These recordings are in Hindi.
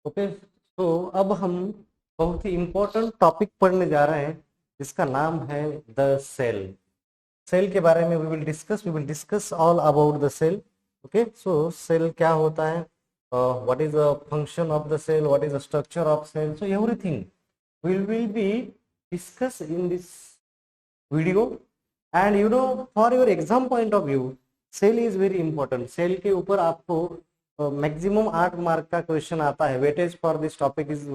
ओके, तो अब हम बहुत ही इंपॉर्टेंट टॉपिक पढ़ने जा रहे हैं जिसका नाम है द सेल। सेल के बारे में we will discuss all about the cell. Okay, so cell क्या होता है, what is the function of the cell, what is the structure of cell, so everything will be discussed in this video. And you know, for your exam point of view, cell is very important. Cell के ऊपर आपको मैक्सिमम 8 मार्क का क्वेश्चन आता है। Weightage for this topic is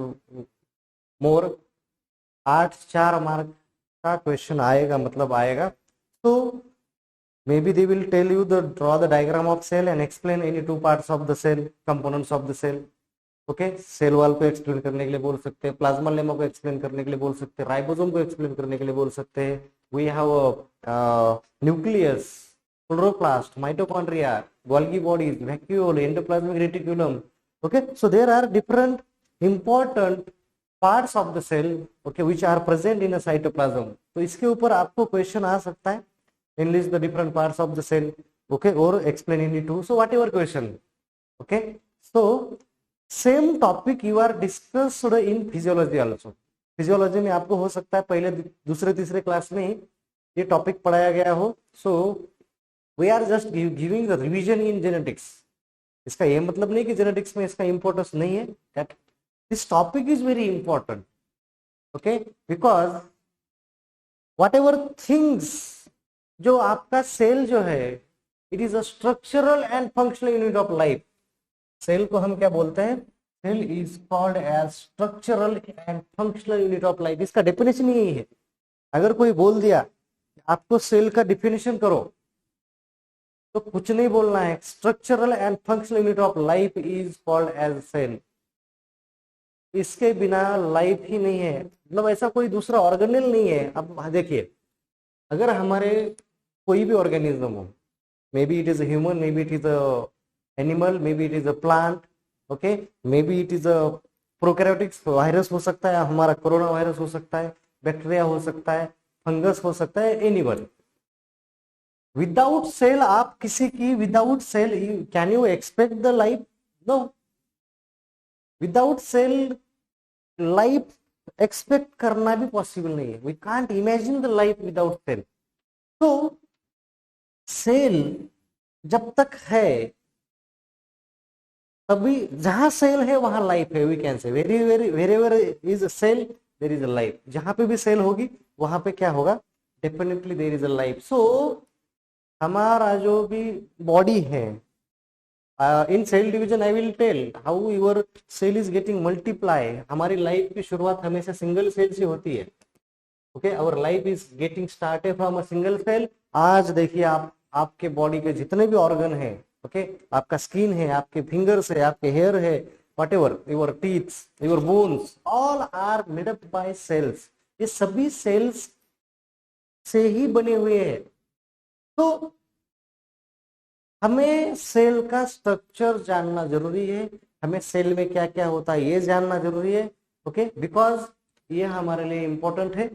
more, 8 4 mark का क्वेश्चन आएगा, मतलब आएगा। तो maybe they will tell you the draw the diagram of cell and explain any two parts of the cell, components of the cell. Okay, cell wall को एक्सप्लेन करने के लिए बोल सकते हैं, प्लाज्मा लेमा को एक्सप्लेन करने के लिए बोल सकते हैं, राइबोसोम को एक्सप्लेन करने के लिए बोल सकते हैं। We have nucleus, chloroplast, mitochondria, Golgi bodies, vacuole, endoplasmic reticulum. Okay, so there are different important parts of the cell, okay, which are present in a cytoplasm. तो इसके ऊपर आपको क्वेश्चन आ सकता है, enlist the different parts of the cell, okay, or explain in it too, so whatever question, okay. So same topic you are discussed in physiology also। Physiology में आपको हो सकता है पहले दूसरे तीसरे क्लास में ही ये टॉपिक पढ़ाया गया हो। So we are just giving the revision in genetics. इसका ये मतलब नहीं कि जेनेटिक्स में इसका इंपॉर्टेंस नहीं है, that this topic is very important, okay, because whatever things, जो आपका सेल जो है, it is a structural and functional unit of life. Cell को हम क्या बोलते हैं? Cell is called as structural and functional unit of life. इसका डेफिनेशन यही है। अगर कोई बोल दिया आपको सेल का डेफिनेशन करो, तो कुछ नहीं बोलना है, structural and functional unit of life is called as cell. इसके बिना लाइफ ही नहीं है, मतलब ऐसा कोई दूसरा ऑर्गेनेल नहीं है। अब देखिए, अगर हमारे कोई भी ऑर्गेनिज्म हो, may be it is human, may be it is a animal, may be it is a plant, okay, may be it is a prokaryotics, virus हो सकता है, हमारा कोरोना वायरस हो सकता है, बैक्टीरिया हो सकता है, फंगस हो सकता है, एनीवन। विदाउट सेल, आप किसी की without cell can you expect the life? No, without cell life expect करना भी पॉसिबल नहीं है। We can't imagine the life without cell. तो सेल जब तक है, तभी जहां सेल है वहां लाइफ है। We can say very very wherever is a cell there is a life. जहां पे भी सेल होगी वहां पे क्या होगा? Definitely there is a life. So हमारा जो भी बॉडी है, in cell division I will tell how your cell is getting multiply. हमारी लाइफ की शुरुआत हमेशा सिंगल सेल से होती है। Okay, our life is getting started from a single cell. आज देखिए, आप आपके बॉडी के जितने भी ऑर्गन है, ओके, आपका स्किन है, आपके फिंगर्स है, आपके हेयर है, whatever your teeth, your bones, all are made up by cells। ये सभी सेल्स से ही बने हुए हैं। तो हमें सेल का स्ट्रक्चर जानना जरूरी है, हमें सेल में क्या क्या होता है ये जानना जरूरी है, ओके, बिकॉज ये हमारे लिए इंपॉर्टेंट है।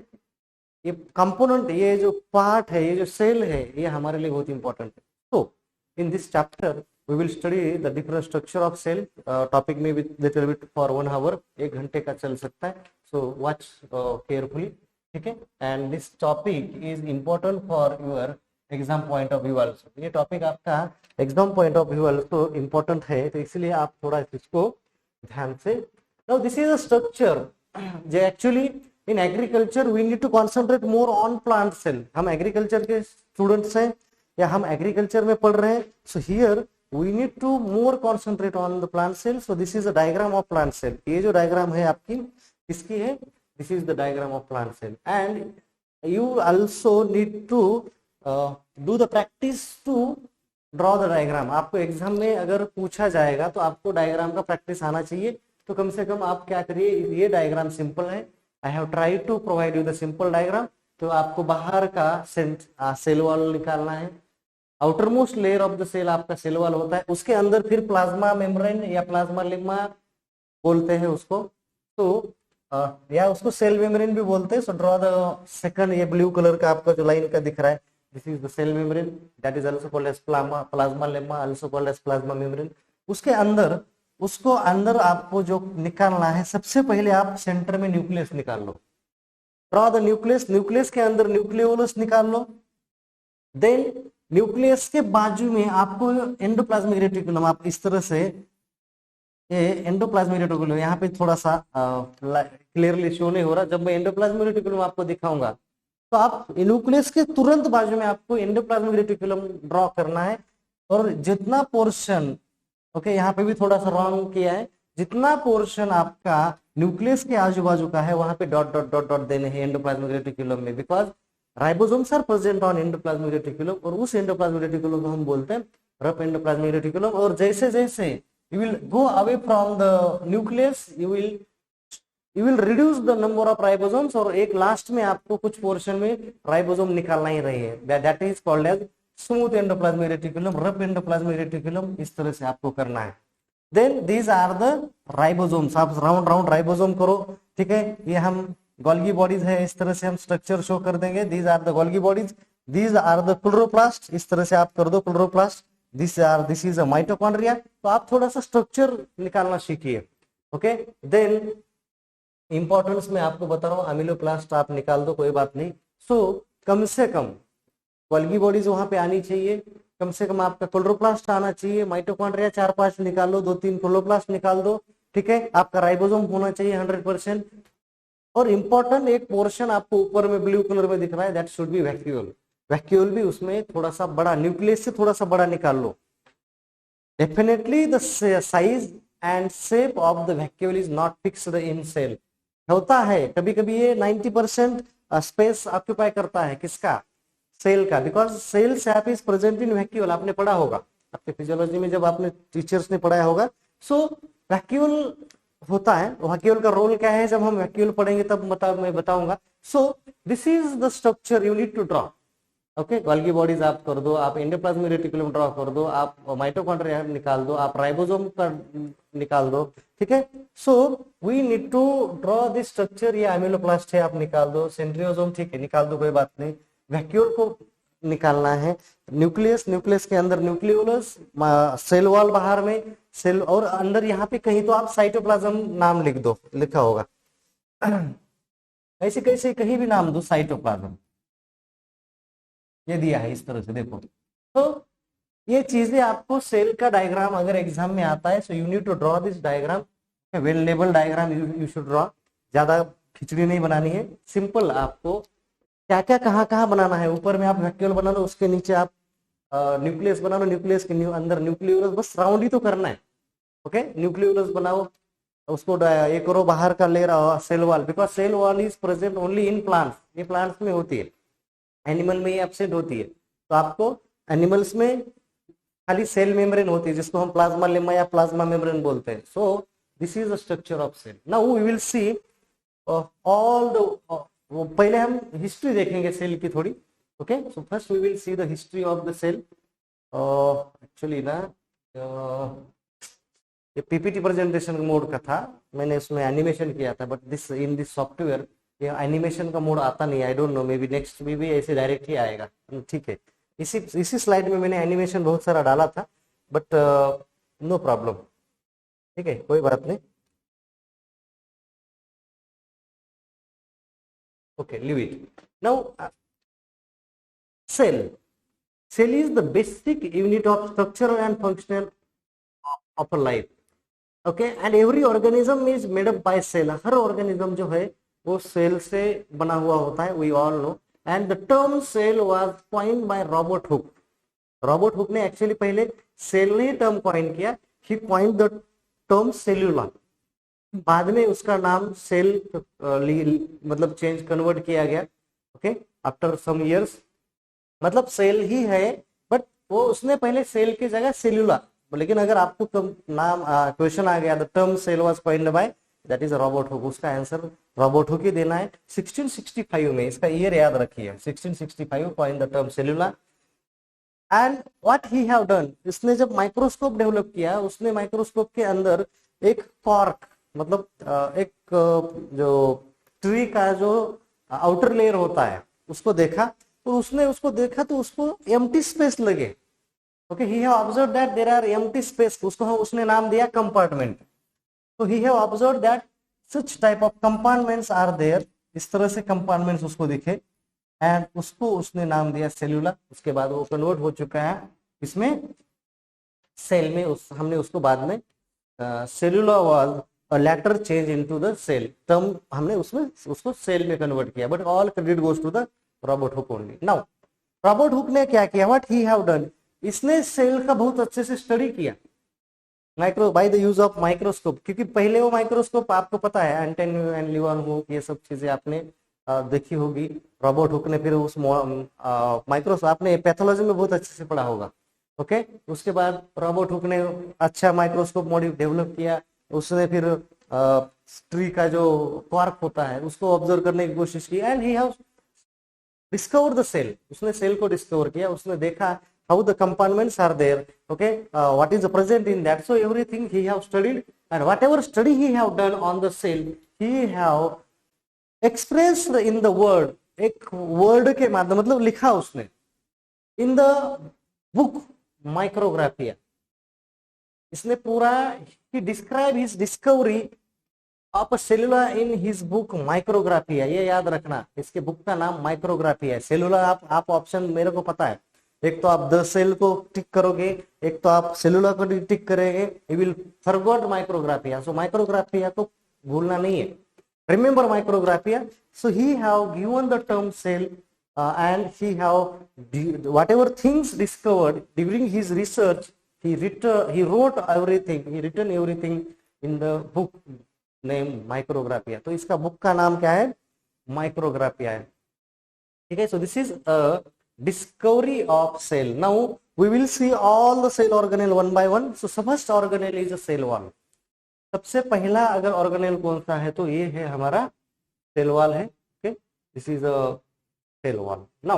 ये कंपोनेंट, ये जो पार्ट है, ये जो सेल है, ये हमारे लिए बहुत इंपॉर्टेंट है। तो in this chapter we will study the different structure of cell. Topic में भी लिटिल बिट फॉर 1 आवर, 1 घंटे का चल सकता है। सो वॉच केयरफुली, ठीक है। And this topic is important for your exam point of view also. ये टॉपिक आपका exam point of view also important है, तो इसलिए आप थोड़ा इसको ध्यान से। Now this is a structure जो actually in agriculture we need to concentrate more on plant cell. हम एग्रीकल्चर के स्टूडेंट्स हैं या हम एग्रीकल्चर में पढ़ रहे हैं, so here we need to more concentrate on the plant cell. So this is a diagram of plant cell. ये जो डायग्राम है आपकी, इसकी है, this is the diagram of plant cell. And you also need to do the practice to draw the diagram। आपको एग्जाम में अगर पूछा जाएगा तो आपको डायग्राम का प्रैक्टिस आना चाहिए। तो कम से कम आप क्या करिए, ये डायग्राम सिंपल है, I have tried to provide you the simple diagram. तो आपको बाहर का सेल वॉल निकालना है। Outermost layer of the cell आपका सेल वॉल होता है, उसके अंदर फिर प्लाज्मा मेम्ब्रेन या प्लाज्मा लेमा बोलते हैं उसको, तो या उसको सेल मेम्ब्रेन भी बोलते हैं। सो ड्रॉ द सेकंड, ये ब्लू कलर का आपका जो लाइन का दिख रहा है, this is the cell membrane, that is also called as plasmalemma, also called as plasma membrane. उसके अंदर उसको अंदर आपको जो निकालना है, सबसे पहले आप सेंटर में न्यूक्लियस निकाल लो। ड्रॉ द न्यूक्लियस, न्यूक्लियस के अंदर न्यूक्लियोलस निकाल लो। देन न्यूक्लियस के बाजू में आपको एंडोप्लाज्मिक रेटिकुलम, आप इस तरह से ये एंडोप्लाज्मिक रेटिकुलम, यहाँ पे थोड़ा सा क्लियरली शो नहीं हो रहा। जब मैं एंडोप्लाज्मिक रेटिकुलम आपको दिखाऊंगा तो आप न्यूक्लियस के तुरंत बाजू में आपको एंडोप्लाज्मिक रेटिकुलम ड्रॉ करना है। और जितना पोर्शन, ओके यहाँ पे भी थोड़ा सा रॉन्ग किया है, जितना पोर्शन आपका न्यूक्लियस के आजू बाजू का है वहां पे डॉट डॉट डॉट डॉट देने हैं एंडोप्लाज्मिक रेटिकुलम में, because ribosomes are present on endoplasmic reticulum, और उस एंडोप्लाज्मिक रेटिकुलम को हम बोलते हैं रफ एंडोप्लाज्मिक रेटिकुलम। और जैसे जैसे you will go away from the nucleus, you will reduce the number of ribosomes, और एक लास्ट में आपको कुछ पोर्शन में राइबोसोम निकालना ही रही है, that is called as smooth endoplasmic reticulum, rough endoplasmic reticulum. इस तरह से आपको करना है। Then these are the ribosomes, आप राउंड राउंड राइबोसोम करो, ठीक है। ये हम गोल्गी बॉडीज है, इस तरह से हम स्ट्रक्चर शो कर देंगे। These are the Golgi bodies, these are the chloroplast, इस तरह से आप कर दो chloroplast. This is a mitochondria. तो आप थोड़ा सा स्ट्रक्चर निकालना सीखिए, ओके। देन इंपॉर्टेंस में आपको बता रहा हूँ, अमीलोप्लास्ट आप निकाल दो, कोई बात नहीं। सो कम से कम गोल्गी बॉडीज वहां पे आनी चाहिए, कम से कम आपका क्लोरोप्लास्ट आना चाहिए, माइटोकॉन्ड्रिया 4-5 निकाल लो, 2-3 क्लोरोप्लास्ट निकाल दो, ठीक है। आपका राइबोसोम होना चाहिए 100%। और इंपॉर्टेंट एक पोर्शन आपको ऊपर में ब्लू कलर में दिख रहा है, that should B vacuole. Vacuole भी उसमें थोड़ा सा बड़ा, न्यूक्लियस से थोड़ा सा बड़ा निकाल लो। Definitely the size and shape of the vacuole is not fixed in cell. होता है कभी कभी ये 90% स्पेस ऑक्यूपाई करता है, किसका, सेल का, because cell sap is present in vacuole. आपने पढ़ा होगा आपके फिजियोलॉजी में, जब आपने टीचर्स ने पढ़ाया होगा। सो वैक्यूल होता है, वैक्यूल का रोल क्या है, जब हम वैक्यूल पढ़ेंगे तब मैं बताऊंगा। So this is the structure you need to draw, okay. Golgi bodies आप कर दो, आप एंडोप्लाज्मिक रेटिकुलम ड्रॉ कर दो, आप माइटोकॉन्ड्रिया निकाल दो, आप राइबोसोम का निकाल दो, ठीक है। So we need to draw this structure. ये अमीलोप्लास्ट है, आप निकाल दो। सेंट्रियोसोम, ठीक है, निकाल दो, कोई बात नहीं। वैक्यूल को निकालना है। न्यूक्लियस, न्यूक्लियस के अंदर न्यूक्लियोलस, सेल वॉल बाहर में, सेल और अंदर यहाँ पे कहीं तो आप साइटोप्लाज्म नाम लिख दो, लिखा होगा ऐसे कैसे कहीं भी नाम दो साइटोप्लाज्म, ये दिया है इस तरह से, देखो। तो ये चीजें आपको सेल का डायग्राम अगर एग्जाम में आता है, so you need to draw this diagram, well label diagram you should draw. ज्यादा खिचड़ी नहीं बनानी है, सिंपल आपको क्या क्या कहाँ कहाँ बनाना है। ऊपर में आप वैक्यूल बना लो, उसके नीचे आप न्यूक्लियस बना लो, न्यूक्लियस के अंदर न्यूक्लियोलस, बस राउंड ही तो करना है, ओके। न्यूक्लियोलस बनाओ, उसको ये करो, बाहर का layer cell wall, because cell wall is present only in plants, ये प्लांट्स में होती है, एनिमल में ये एब्सेंट होती है। तो आपको एनिमल्स में खाली सेल मेम्ब्रेन होती है, जिसको हम प्लाज्मा लेमा या प्लाज्मा मेम्ब्रेन बोलते हैं। So this is the structure of cell. Now we will see all the, वो पहले हम हिस्ट्री देखेंगे सेल की थोड़ी, okay. So first we will see the history of the cell. Actually ना ये पीपीटी प्रेजेंटेशन मोड का था, मैंने उसमें एनिमेशन किया था, but this in this software ये एनिमेशन का मोड आता नहीं, I don't know, may be next में भी ऐसे डायरेक्ट ही आएगा, ठीक है। इसी स्लाइड में मैंने एनिमेशन बहुत सारा डाला था, बट नो प्रॉब्लम, ठीक है, कोई बात नहीं, okay, leave it. Now cell is the basic unit of structure and function of a life, okay, and every organism is made up by cell। Her organism जो है वो सेल से बना हुआ होता है, we all know, and the term cell was coined by Robert Hooke। Robert Hooke ने एक्चुअली पहले सेल ने टर्म कॉइन किया, he coined the term cellular। बाद में उसका नाम सेल मतलब चेंज कन्वर्ट किया गया, ओके, आफ्टर सम इयर्स। मतलब सेल ही है, बट वो उसने पहले सेल की जगह सेल्यूलर, लेकिन अगर आपको नाम क्वेश्चन आ गया, the term cell was coined by, that is Robert Hooke, उसका आंसर रॉबर्ट हुक ही देना है। 1665 में, इसका ईयर याद रखिए, 1665 coined the term cellular. And what he have done, इसने जब माइक्रोस्कोप डेवलप किया, उसने माइक्रोस्कोप के अंदर एक कॉर्क, मतलब एक जो ट्री का जो आउटर लेयर होता है उसको देखा, तो उसने उसको देखा तो उसको एम्प्टी स्पेस लगे, okay, he have observe that there are empty space, उसको उसने नाम दिया कंपार्टमेंट। तो he have observe that such type of compartments are there, इस तरह से कंपार्टमेंट्स उसको दिखे, एंड उसको उसने नाम दिया सेलुला। उसके बाद वो कन्वर्ट हो चुका है इसमें सेल में, हमने उसको बाद में cellula was later change into the cell term, हमने उसमें उसको सेल में कन्वर्ट किया, but all credit goes to the Robert Hooke only. Now Robert Hooke ने क्या किया, व्हाट ही हैव डन, इसने सेल का बहुत अच्छे से स्टडी किया micro by the use of microscope, क्योंकि पहले वो माइक्रोस्कोप आपको पता है एंटन एंड लिवानहुक, ये सब चीजें आपने देखी होगी। रॉबर्ट हुक ने फिर उस माइक्रोस्कोप आपने पैथोलॉजी में बहुत अच्छे से पढ़ा होगा। ओके, उसके बाद रॉबर्ट हुक ने अच्छा माइक्रोस्कोप मॉड्यूल डेवलप किया, उसने फिर ट्री का जो क्वार्क होता है उसको ऑब्जर्व करने की कोशिश की, and he have discover the cell, उसने सेल को डिस्कवर किया, उसने देखा how the compartments are there, okay, what is the present in that, so everything he have studied, and whatever study he have done on the cell he have expressed in the word, एक word के माध्यम मतलब लिखा उसने in the book माइक्रोग्राफिया, इसने पूरा he describe his discovery of cellula in his book Micrographia, ये याद रखना, इसके बुक का नाम माइक्रोग्राफिया है। सेलुला आप ऑप्शन मेरे को पता है, एक तो आप द सेल को टिक करोगे, एक तो आप सेलुलर को टिक करेंगे, you will forgot Micrographia, so Micrographia को भूलना नहीं है, remember Micrographia. So he have given the term cell and he have whatever things discovered during his research, he wrote everything, he written everything in the book name Micrographia. तो इसका बुक का नाम क्या है, माइक्रोग्राफिया है, ठीक है। So this is discovery of cell. Now we will see all the cell organelle one by one. So first organelle is a cell wall. सबसे पहला अगर organelle कौन सा है तो ये है हमारा cell wall है, okay, this is a cell wall. Now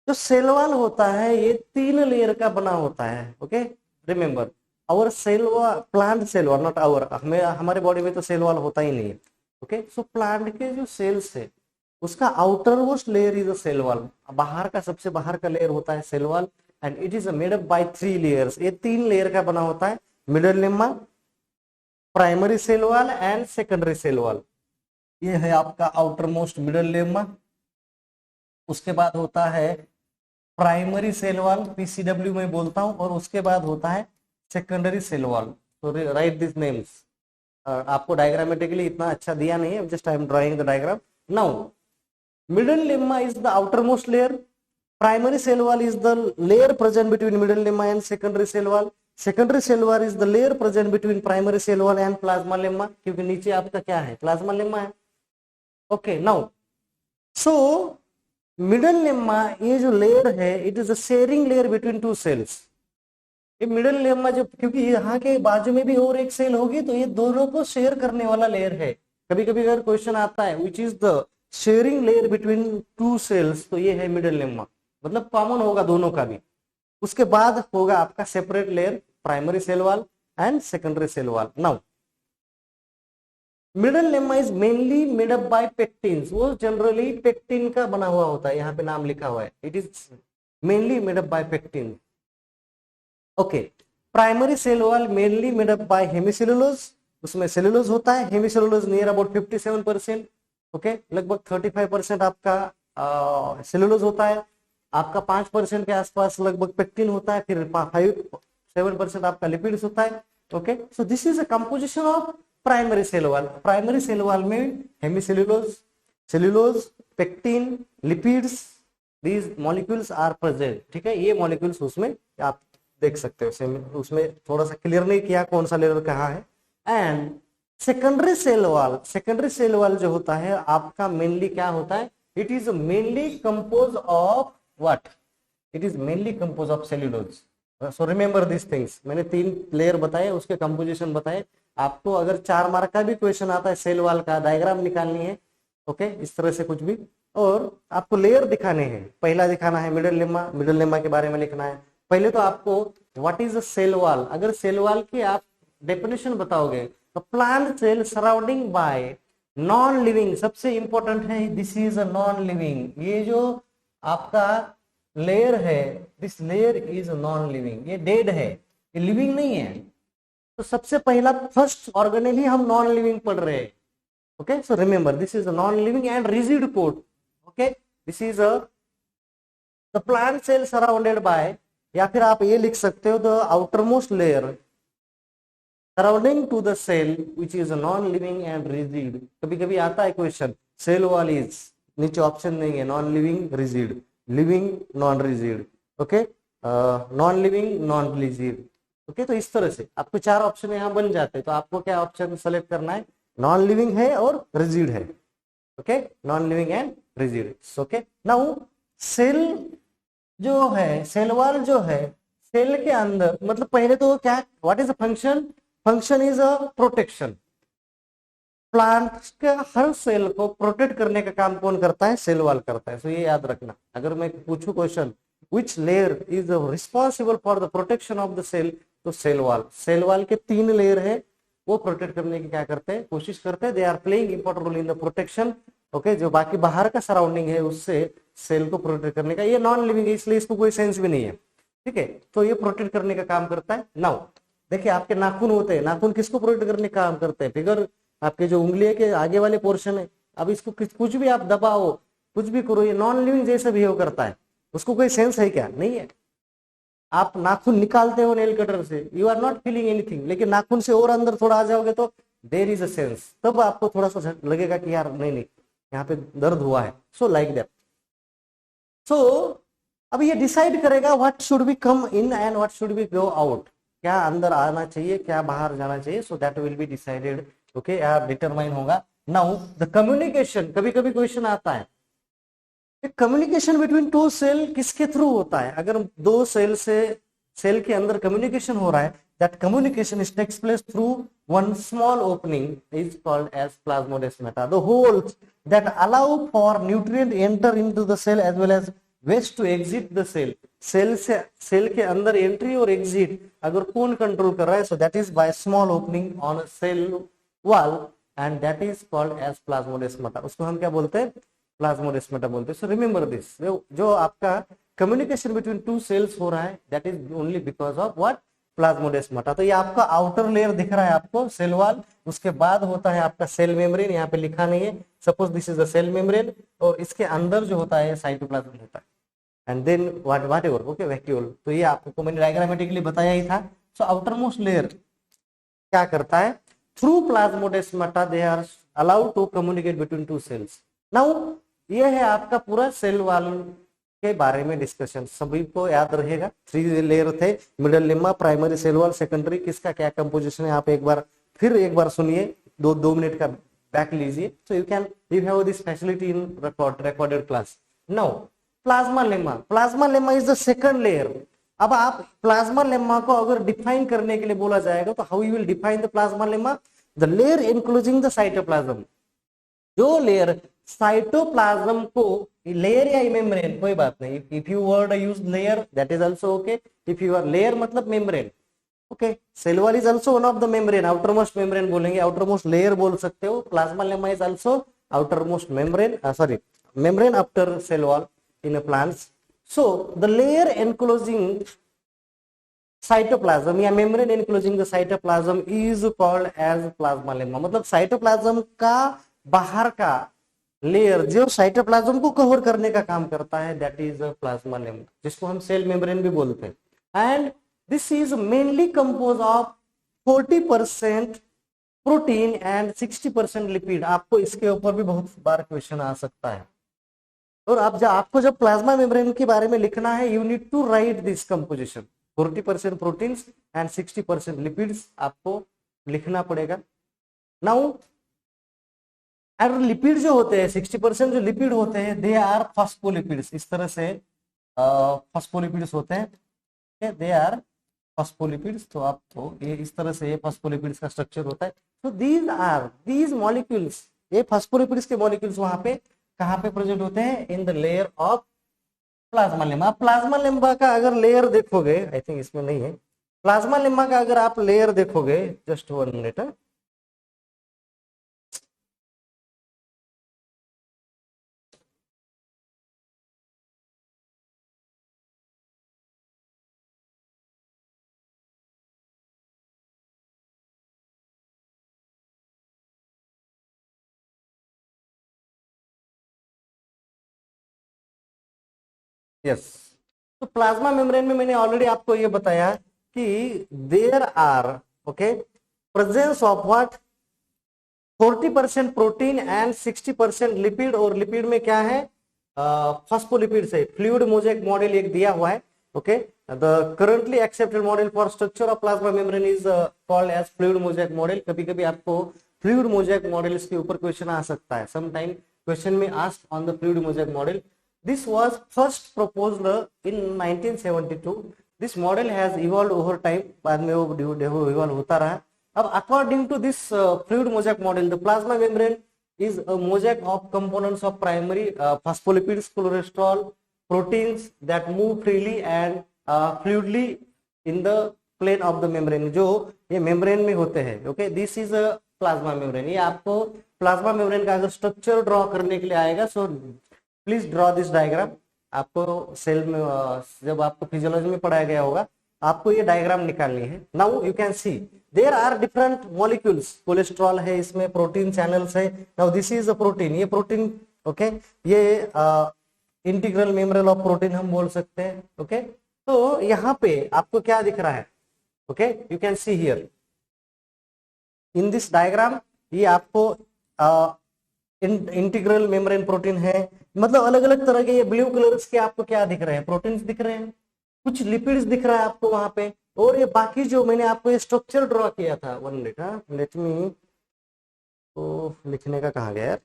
जो cell wall होता है ये 3 लेयर का बना होता है, okay, remember our cell wall, plant cell wall, not our, हमारे बॉडी में तो cell wall होता ही नहीं है, ओके। सो प्लांट के जो सेल्स है उसका outermost layer is a cell wall, बाहर का सबसे बाहर का लेयर होता है cell wall, and it is made up by 3 layers, ये 3 लेयर का बना होता है, middle lamella, primary cell wall and secondary cell wall. ये है आपका आउटर मोस्ट मिडल लेम्मा, उसके बाद होता है प्राइमरी सेल वॉल, पीसीडब्ल्यू में बोलता हूं, और उसके बाद होता है सेकेंडरी सेल वॉल। तो राइट दिस नेम्स, आपको डायग्रामेटिकली इतना अच्छा दिया नहीं है, just I am drawing the diagram. Now middle lemma is the outermost layer, primary cell wall is the layer present between middle lemma and secondary cell wall, secondary cell wall is the layer present between primary cell wall and plasma lemma, क्योंकि नीचे आपका क्या है, प्लाज्मा लेम्मा है, okay. Now so middle lamella ये जो लेयर है it is a sharing layer between 2 cells, ये मिडल लेम्मा जो, क्योंकि यहाँ के बाजू में भी और एक सेल होगी तो ये दोनों को शेयर करने वाला लेयर है। कभी कभी अगर क्वेश्चन आता है which is the sharing layer between 2 cells, तो ये है मिडल लेम्मा, मतलब कॉमन होगा दोनों का भी। उसके बाद होगा आपका separate layer, primary cell wall and secondary cell wall. Now middle lamella is mainly made up by pectins, वो जनरली पेक्टिन का बना हुआ होता है, यहाँ पे नाम लिखा हुआ है, it is mainly made up by pectin, okay. Primary cell wall mainly made up by hemicellulose, उसमें सेलुलोज होता है, हेमिसेलुलोज नियर अबाउट 57%, ओके, लगभग 35% आपका सेलुलोज होता है, आपका 5% के आसपास लगभग पेक्टिन होता है, फिर 7% आपका लिपिड्स होता है, okay. So this is a composition of primary cell wall. Primary cell wall में hemicellulose, cellulose, pectin, lipids, these molecules are present, ठीक है। ये मॉलिक्यूल्स उसमें आप देख सकते हो, उसमें थोड़ा सा क्लियर नहीं किया कौन सा लेयर कहाँ है। And secondary cell wall, secondary cell wall जो होता है आपका मेनली क्या होता है, it is mainly compose of what, it is mainly compose of cellulose. So remember this things, मैंने 3 लेयर बताए, उसके कंपोजिशन बताए। आपको अगर 4 मार्क का भी क्वेश्चन आता है सेल वॉल का डायग्राम निकालनी है, ओके, इस तरह से कुछ भी, और आपको लेयर दिखाने हैं। पहला दिखाना है मिडल लेम्मा, मिडल लेम्मा के बारे में लिखना है। पहले तो आपको what is a cell wall, अगर सेल वॉल की आप डेफिनेशन बताओगे तो plant cell surrounding by non living, सबसे इंपॉर्टेंट है this is a non living, ये जो आपका लेयर है, this layer is non living, ये डेड है, ये लिविंग नहीं है। तो सबसे पहला फर्स्ट ऑर्गेनेल ही हम नॉन लिविंग पढ़ रहे हैं। Okay, so remember this is non living and rigid coat. Okay, this is the plant cell surrounded by, या फिर आप ये लिख सकते हो the outermost layer surrounding to the cell which is non living and rigid. कभी कभी आता है क्वेश्चन, सेल वॉल इज, नीचे ऑप्शन नहीं है, non living rigid, living non rigid, okay, non living non rigid. Okay, तो इस तरह से आपको चार ऑप्शन यहाँ बन जाते हैं। तो आपको क्या ऑप्शन सेलेक्ट करना है, नॉन लिविंग है और रिजिड है। Okay, non living and rigid. Okay, now cell जो है, सेल वॉल जो है, सेल के अंदर मतलब पहले तो क्या, what is the function, function is a protection. Plant के हर सेल को प्रोटेक्ट करने का काम कौन करता है, सेल वॉल करता है। तो ये याद रखना, अगर मैं पूछूं question which layer is responsible for the protection of the cell, तो सेल वॉल। सेल वॉल के तीन लेयर है, वो प्रोटेक्ट करने की क्या करते हैं, कोशिश करते हैं। They are playing important role in the protection. Okay, जो बाकी बाहर का सराउंडिंग है उससे सेल को प्रोटेक्ट करने का। ये नॉन लिविंग है इसलिए इसको कोई सेंस भी नहीं है, ठीक है। तो ये प्रोटेक्ट करने का काम करता है। नाउ देखिए, आपके नाखून होते हैं, नाखून किसको प्रोटेक्ट करने का काम करते हैं, फिगर आपके जो उंगली के आगे वाले पोर्शन है। अब इसको कुछ भी आप दबाओ, कुछ भी करो, ये नॉन लिविंग जैसे बिहेव करता है, उसको कोई सेंस है क्या, नहीं है। आप नाखून निकालते हो नेल कटर से, you are not feeling anything, लेकिन नाखून से और अंदर थोड़ा आ जाओगे तो देयर इज अ सेंस, तब आपको थोड़ा सा लगेगा कि यार नहीं नहीं, यहाँ पे दर्द हुआ है। So like that. सो अब ये डिसाइड करेगा what should be come in and what should be go out, क्या अंदर आना चाहिए, क्या बाहर जाना चाहिए। So that will be decided, okay, determine होगा। नाउ द कम्युनिकेशन, कभी कभी क्वेश्चन आता है, कम्युनिकेशन बिटवीन टू सेल किसके थ्रू होता है। अगर दो सेल से, सेल के अंदर कम्युनिकेशन हो रहा है, that communication is takes place through one small opening is called as plasmodesmata. The holes that allow for nutrient enter into the cell as well as waste to exit the cell. Cell से, सेल के अंदर एंट्री और एग्जिट अगर कौन कंट्रोल कर रहा है, so that is by small opening on cell wall and that is called as plasmodesmata. उसको हम क्या बोलते हैं, प्लाज्मोडेस्माटा बोलते हैं। सो रिमेंबर दिस, जो आपका कम्युनिकेशन बिटवीन टू सेल्स हो रहा है, that is only because of what, plasmodesmata. तो ये आपका आउटर लेयर दिख रहा है आपको, सेल वॉल, उसके बाद होता है आपका सेल मेम्ब्रेन, यहाँ पे लिखा नहीं है, suppose this is the cell membrane, और इसके अंदर जो होता है साइटोप्लाज्म होता है, and then whatever, okay, vacuole. तो ये आपको मैंने डायग्रामेटिकली बताया ही था। सो आउटर मोस्ट लेयर क्या करता है, through plasmodesmata they are allowed to communicate between two cells. Now ये है आपका पूरा सेल वॉल के बारे में डिस्कशन, सभी को याद रहेगा। थ्री लेयर थे, middle lamella, primary cell wall, secondary, किसका क्या कंपोजिशन है आप एक बार फिर एक बार सुनिए, दो मिनट का बैक लीजिए। So you have this facility in recorded class. Now plasma lemma, plasma lemma is the second layer. अब आप प्लाज्मा लेम्मा को अगर डिफाइन करने के लिए बोला जाएगा तो how you will define the plasmalemma, the layer enclosing the cytoplasm. जो लेयर साइटोप्लाज्म को, लेयर या मेम्ब्रेन कोई बात नहीं, if you word use layer that is also okay, if you are layer मतलब membrane, okay. Cell wall is also one of the membrane, outermost membrane बोलेंगे, आउटर मोस्ट लेयर बोल सकते हो। Plasmalemma is also outermost membrane, sorry, membrane after sale wall in a plants. So the layer enclosing cytoplasm या membrane enclosing the cytoplasm is called as plasmalemma. मतलब साइटोप्लाज्म का बाहर का लेयर जो साइटोप्लाज्म को कवर करने का काम करता है, दैट इज प्लाज्मा लेम्मा, जिसको हम सेल मेम्ब्रेन भी बोलते हैं। And this is mainly compose of 40% protein and 60% lipid. आपको इसके ऊपर भी बहुत बार क्वेश्चन आ सकता है। और आप जब आपको जब प्लाज्मा मेम्ब्रेन के बारे में लिखना है, you need to write this composition, 40% proteins and 60% lipids आपको लिखना पड़ेगा। नाउ और लिपिड जो होते हैं, 60% जो लिपिड होते हैं, दे आर फॉस्फोलिपिड्स। इस तरह से फॉस्फोलिपिड्स होते हैं, दे आर फॉस्फोलिपिड्स। तो आपको ये इस तरह से ये फॉस्फोलिपिड्स का स्ट्रक्चर होता है। तो दीज मॉलिक्यूल्स, ये फॉस्फोलिपिड्स के मॉलिक्यूल्स वहां पे कहाँ पे प्रेजेंट होते हैं, in the layer of plasma lemma. Plasma lemma का अगर लेयर देखोगे, आई थिंक इसमें नहीं है, प्लाज्मा लेम्मा का अगर आप लेयर देखोगे, जस्ट 1 मिनट, यस, तो प्लाज्मा मेम्ब्रेन में मैंने ऑलरेडी आपको ये बताया कि there are okay presence of what 40% protein and 60% lipid, और लिपिड में क्या है फॉस्फोलिपिड्स है। फ्लूइड मोज़ेक मॉडल एक दिया हुआ है। Okay, the currently accepted model for structure of plasma membrane is called as fluid mosaic model. कभी कभी आपको फ्लूइड मोज़ेक मॉडल के ऊपर क्वेश्चन आ सकता है। समटाइम क्वेश्चन में asked on the fluid mosaic model. This was first proposed in 1972। This model has evolve over time, बाद में वो इवॉल्व होता रहा। अब according to this fluid mosaic model, the plasma membrane is a mosaic of components of primary phospholipids, cholesterol, proteins that move freely and fluidly in the plane of the membrane, जो ये membrane में होते हैं। Okay, this is a plasma membrane. ये आपको प्लाज्मा मेम्ब्रेन का अगर स्ट्रक्चर ड्रॉ करने के लिए आएगा, so please draw this diagram. आपको सेल में जब आपको फिजियोलॉजी में पढ़ाया गया होगा, आपको ये डायग्राम निकालनी है। Now you can see there are different molecules. Cholesterol है, इसमें प्रोटीन चैनल्स है। Now this is a protein, ये प्रोटीन ओके, ये इंटीग्रल मेम्ब्रेन ऑफ प्रोटीन हम बोल सकते हैं। ओके, तो यहाँ पे आपको क्या दिख रहा है? Okay, you can see here in this diagram, ये आपको इंटीग्रल मेम्ब्रेन प्रोटीन है। मतलब अलग अलग तरह के ये ब्लू कलर्स के आपको क्या दिख रहे हैं? प्रोटीन्स दिख रहे हैं, कुछ लिपिड्स दिख रहा है आपको वहां पे, और ये बाकी जो मैंने आपको ये स्ट्रक्चर ड्रॉ किया था। 1 मिनट, हाँ लेट मी, तो लिखने का कहाँ गया यार?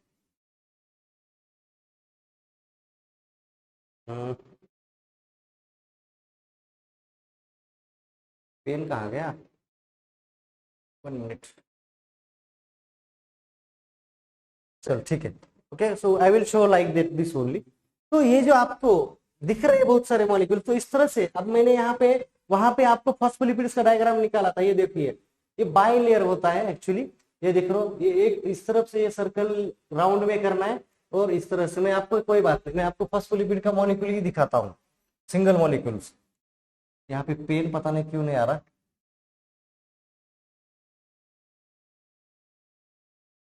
पेन कहाँ गया? 1 मिनट, चल ठीक है। Okay, so I will show like that this only. तो ये जो आपको दिख रहे हैं बहुत सारे मॉलिक्यूल, तो इस तरह से अब मैंने यहाँ पे वहां पे आपको फॉस्फोलिपिड्स का डायग्राम निकाला था। ये देखिए, ये बाई लेयर होता है एक्चुअली। ये देख रहे हो, ये एक इस तरफ से ये सर्कल राउंड में करना है, और इस तरह से। मैं आपको कोई बात नहीं, मैं आपको फॉस्फोलिपिड का मॉलिक्यूल ही दिखाता हूँ, सिंगल मॉलिक्यूल्स। यहाँ पे पेन पता नहीं क्यों नहीं आ रहा।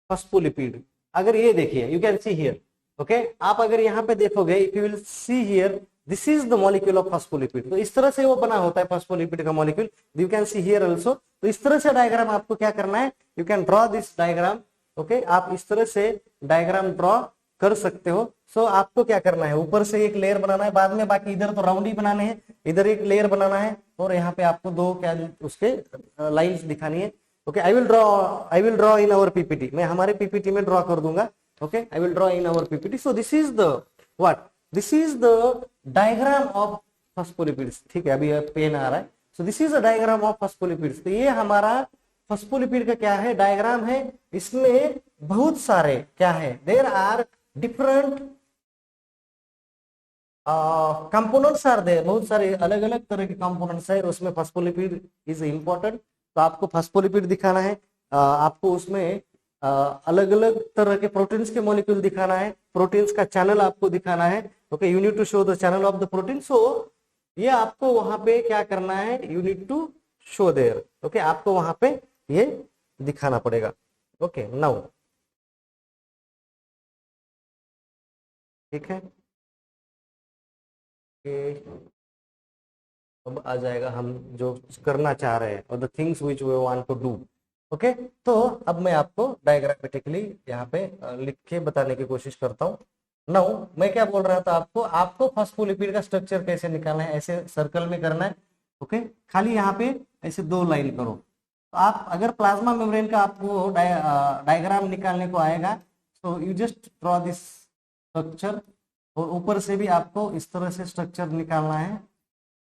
फॉस्फोलिपिड, अगर ये देखिए, you can see here. Okay, आप अगर यहाँ पे देखोगे, if you will see here, this is the molecule of phospholipid. तो इस तरह से वो बना होता है फॉस्फोलिपिड का molecule, you can see here also. तो इस तरह से डायग्राम आपको क्या करना है, you can draw this diagram. Okay, आप इस तरह से डायग्राम ड्रॉ कर सकते हो। सो आपको क्या करना है, ऊपर से एक लेयर बनाना है, बाद में बाकी इधर तो राउंड ही बनाने हैं, इधर एक लेयर बनाना है, और यहाँ पे आपको दो क्या उसके लाइंस दिखानी है। Okay, I will draw in our PPT. मैं हमारे पीपीटी में ड्रॉ कर दूंगा। Okay, I will draw in our PPT. So this is the what, this is the diagram of phospholipids. ठीक है, अभी पेन आ रहा है। So this is the diagram of phospholipids. तो ये हमारा फॉस्फोलिपिड का क्या है, डायग्राम है। इसमें बहुत सारे क्या है, there are different components are there. बहुत सारे अलग अलग तरह के कंपोनेंट्स है, उसमें फॉस्फोलिपिड इज इम्पोर्टेंट। तो आपको फॉस्फोलिपिड दिखाना है, आपको उसमें अलग अलग तरह के प्रोटीन्स के मॉलिक्यूल दिखाना है, प्रोटीन्स का चैनल आपको दिखाना है। Okay, you need to show the channel of the protein. So ये आपको वहां पे क्या करना है, you need to show there. Okay, आपको वहां पे ये दिखाना पड़ेगा। ओके, नाउ ठीक है, अब आ जाएगा हम जो करना चाह रहे हैं, और the things which we want to do. Okay, तो अब मैं आपको डायग्रामेटिकली यहाँ पे लिख के बताने की कोशिश करता हूँ। नाउ मैं क्या बोल रहा था आपको फॉस्फोलिपिड का स्ट्रक्चर कैसे निकालना है, ऐसे सर्कल में करना है। ओके, खाली यहाँ पे ऐसे दो लाइन करो। तो आप अगर प्लाज्मा मेम्ब्रेन का आपको डायग्राम निकालने को आएगा, तो you just draw this structure, और ऊपर से भी आपको इस तरह से स्ट्रक्चर निकालना है,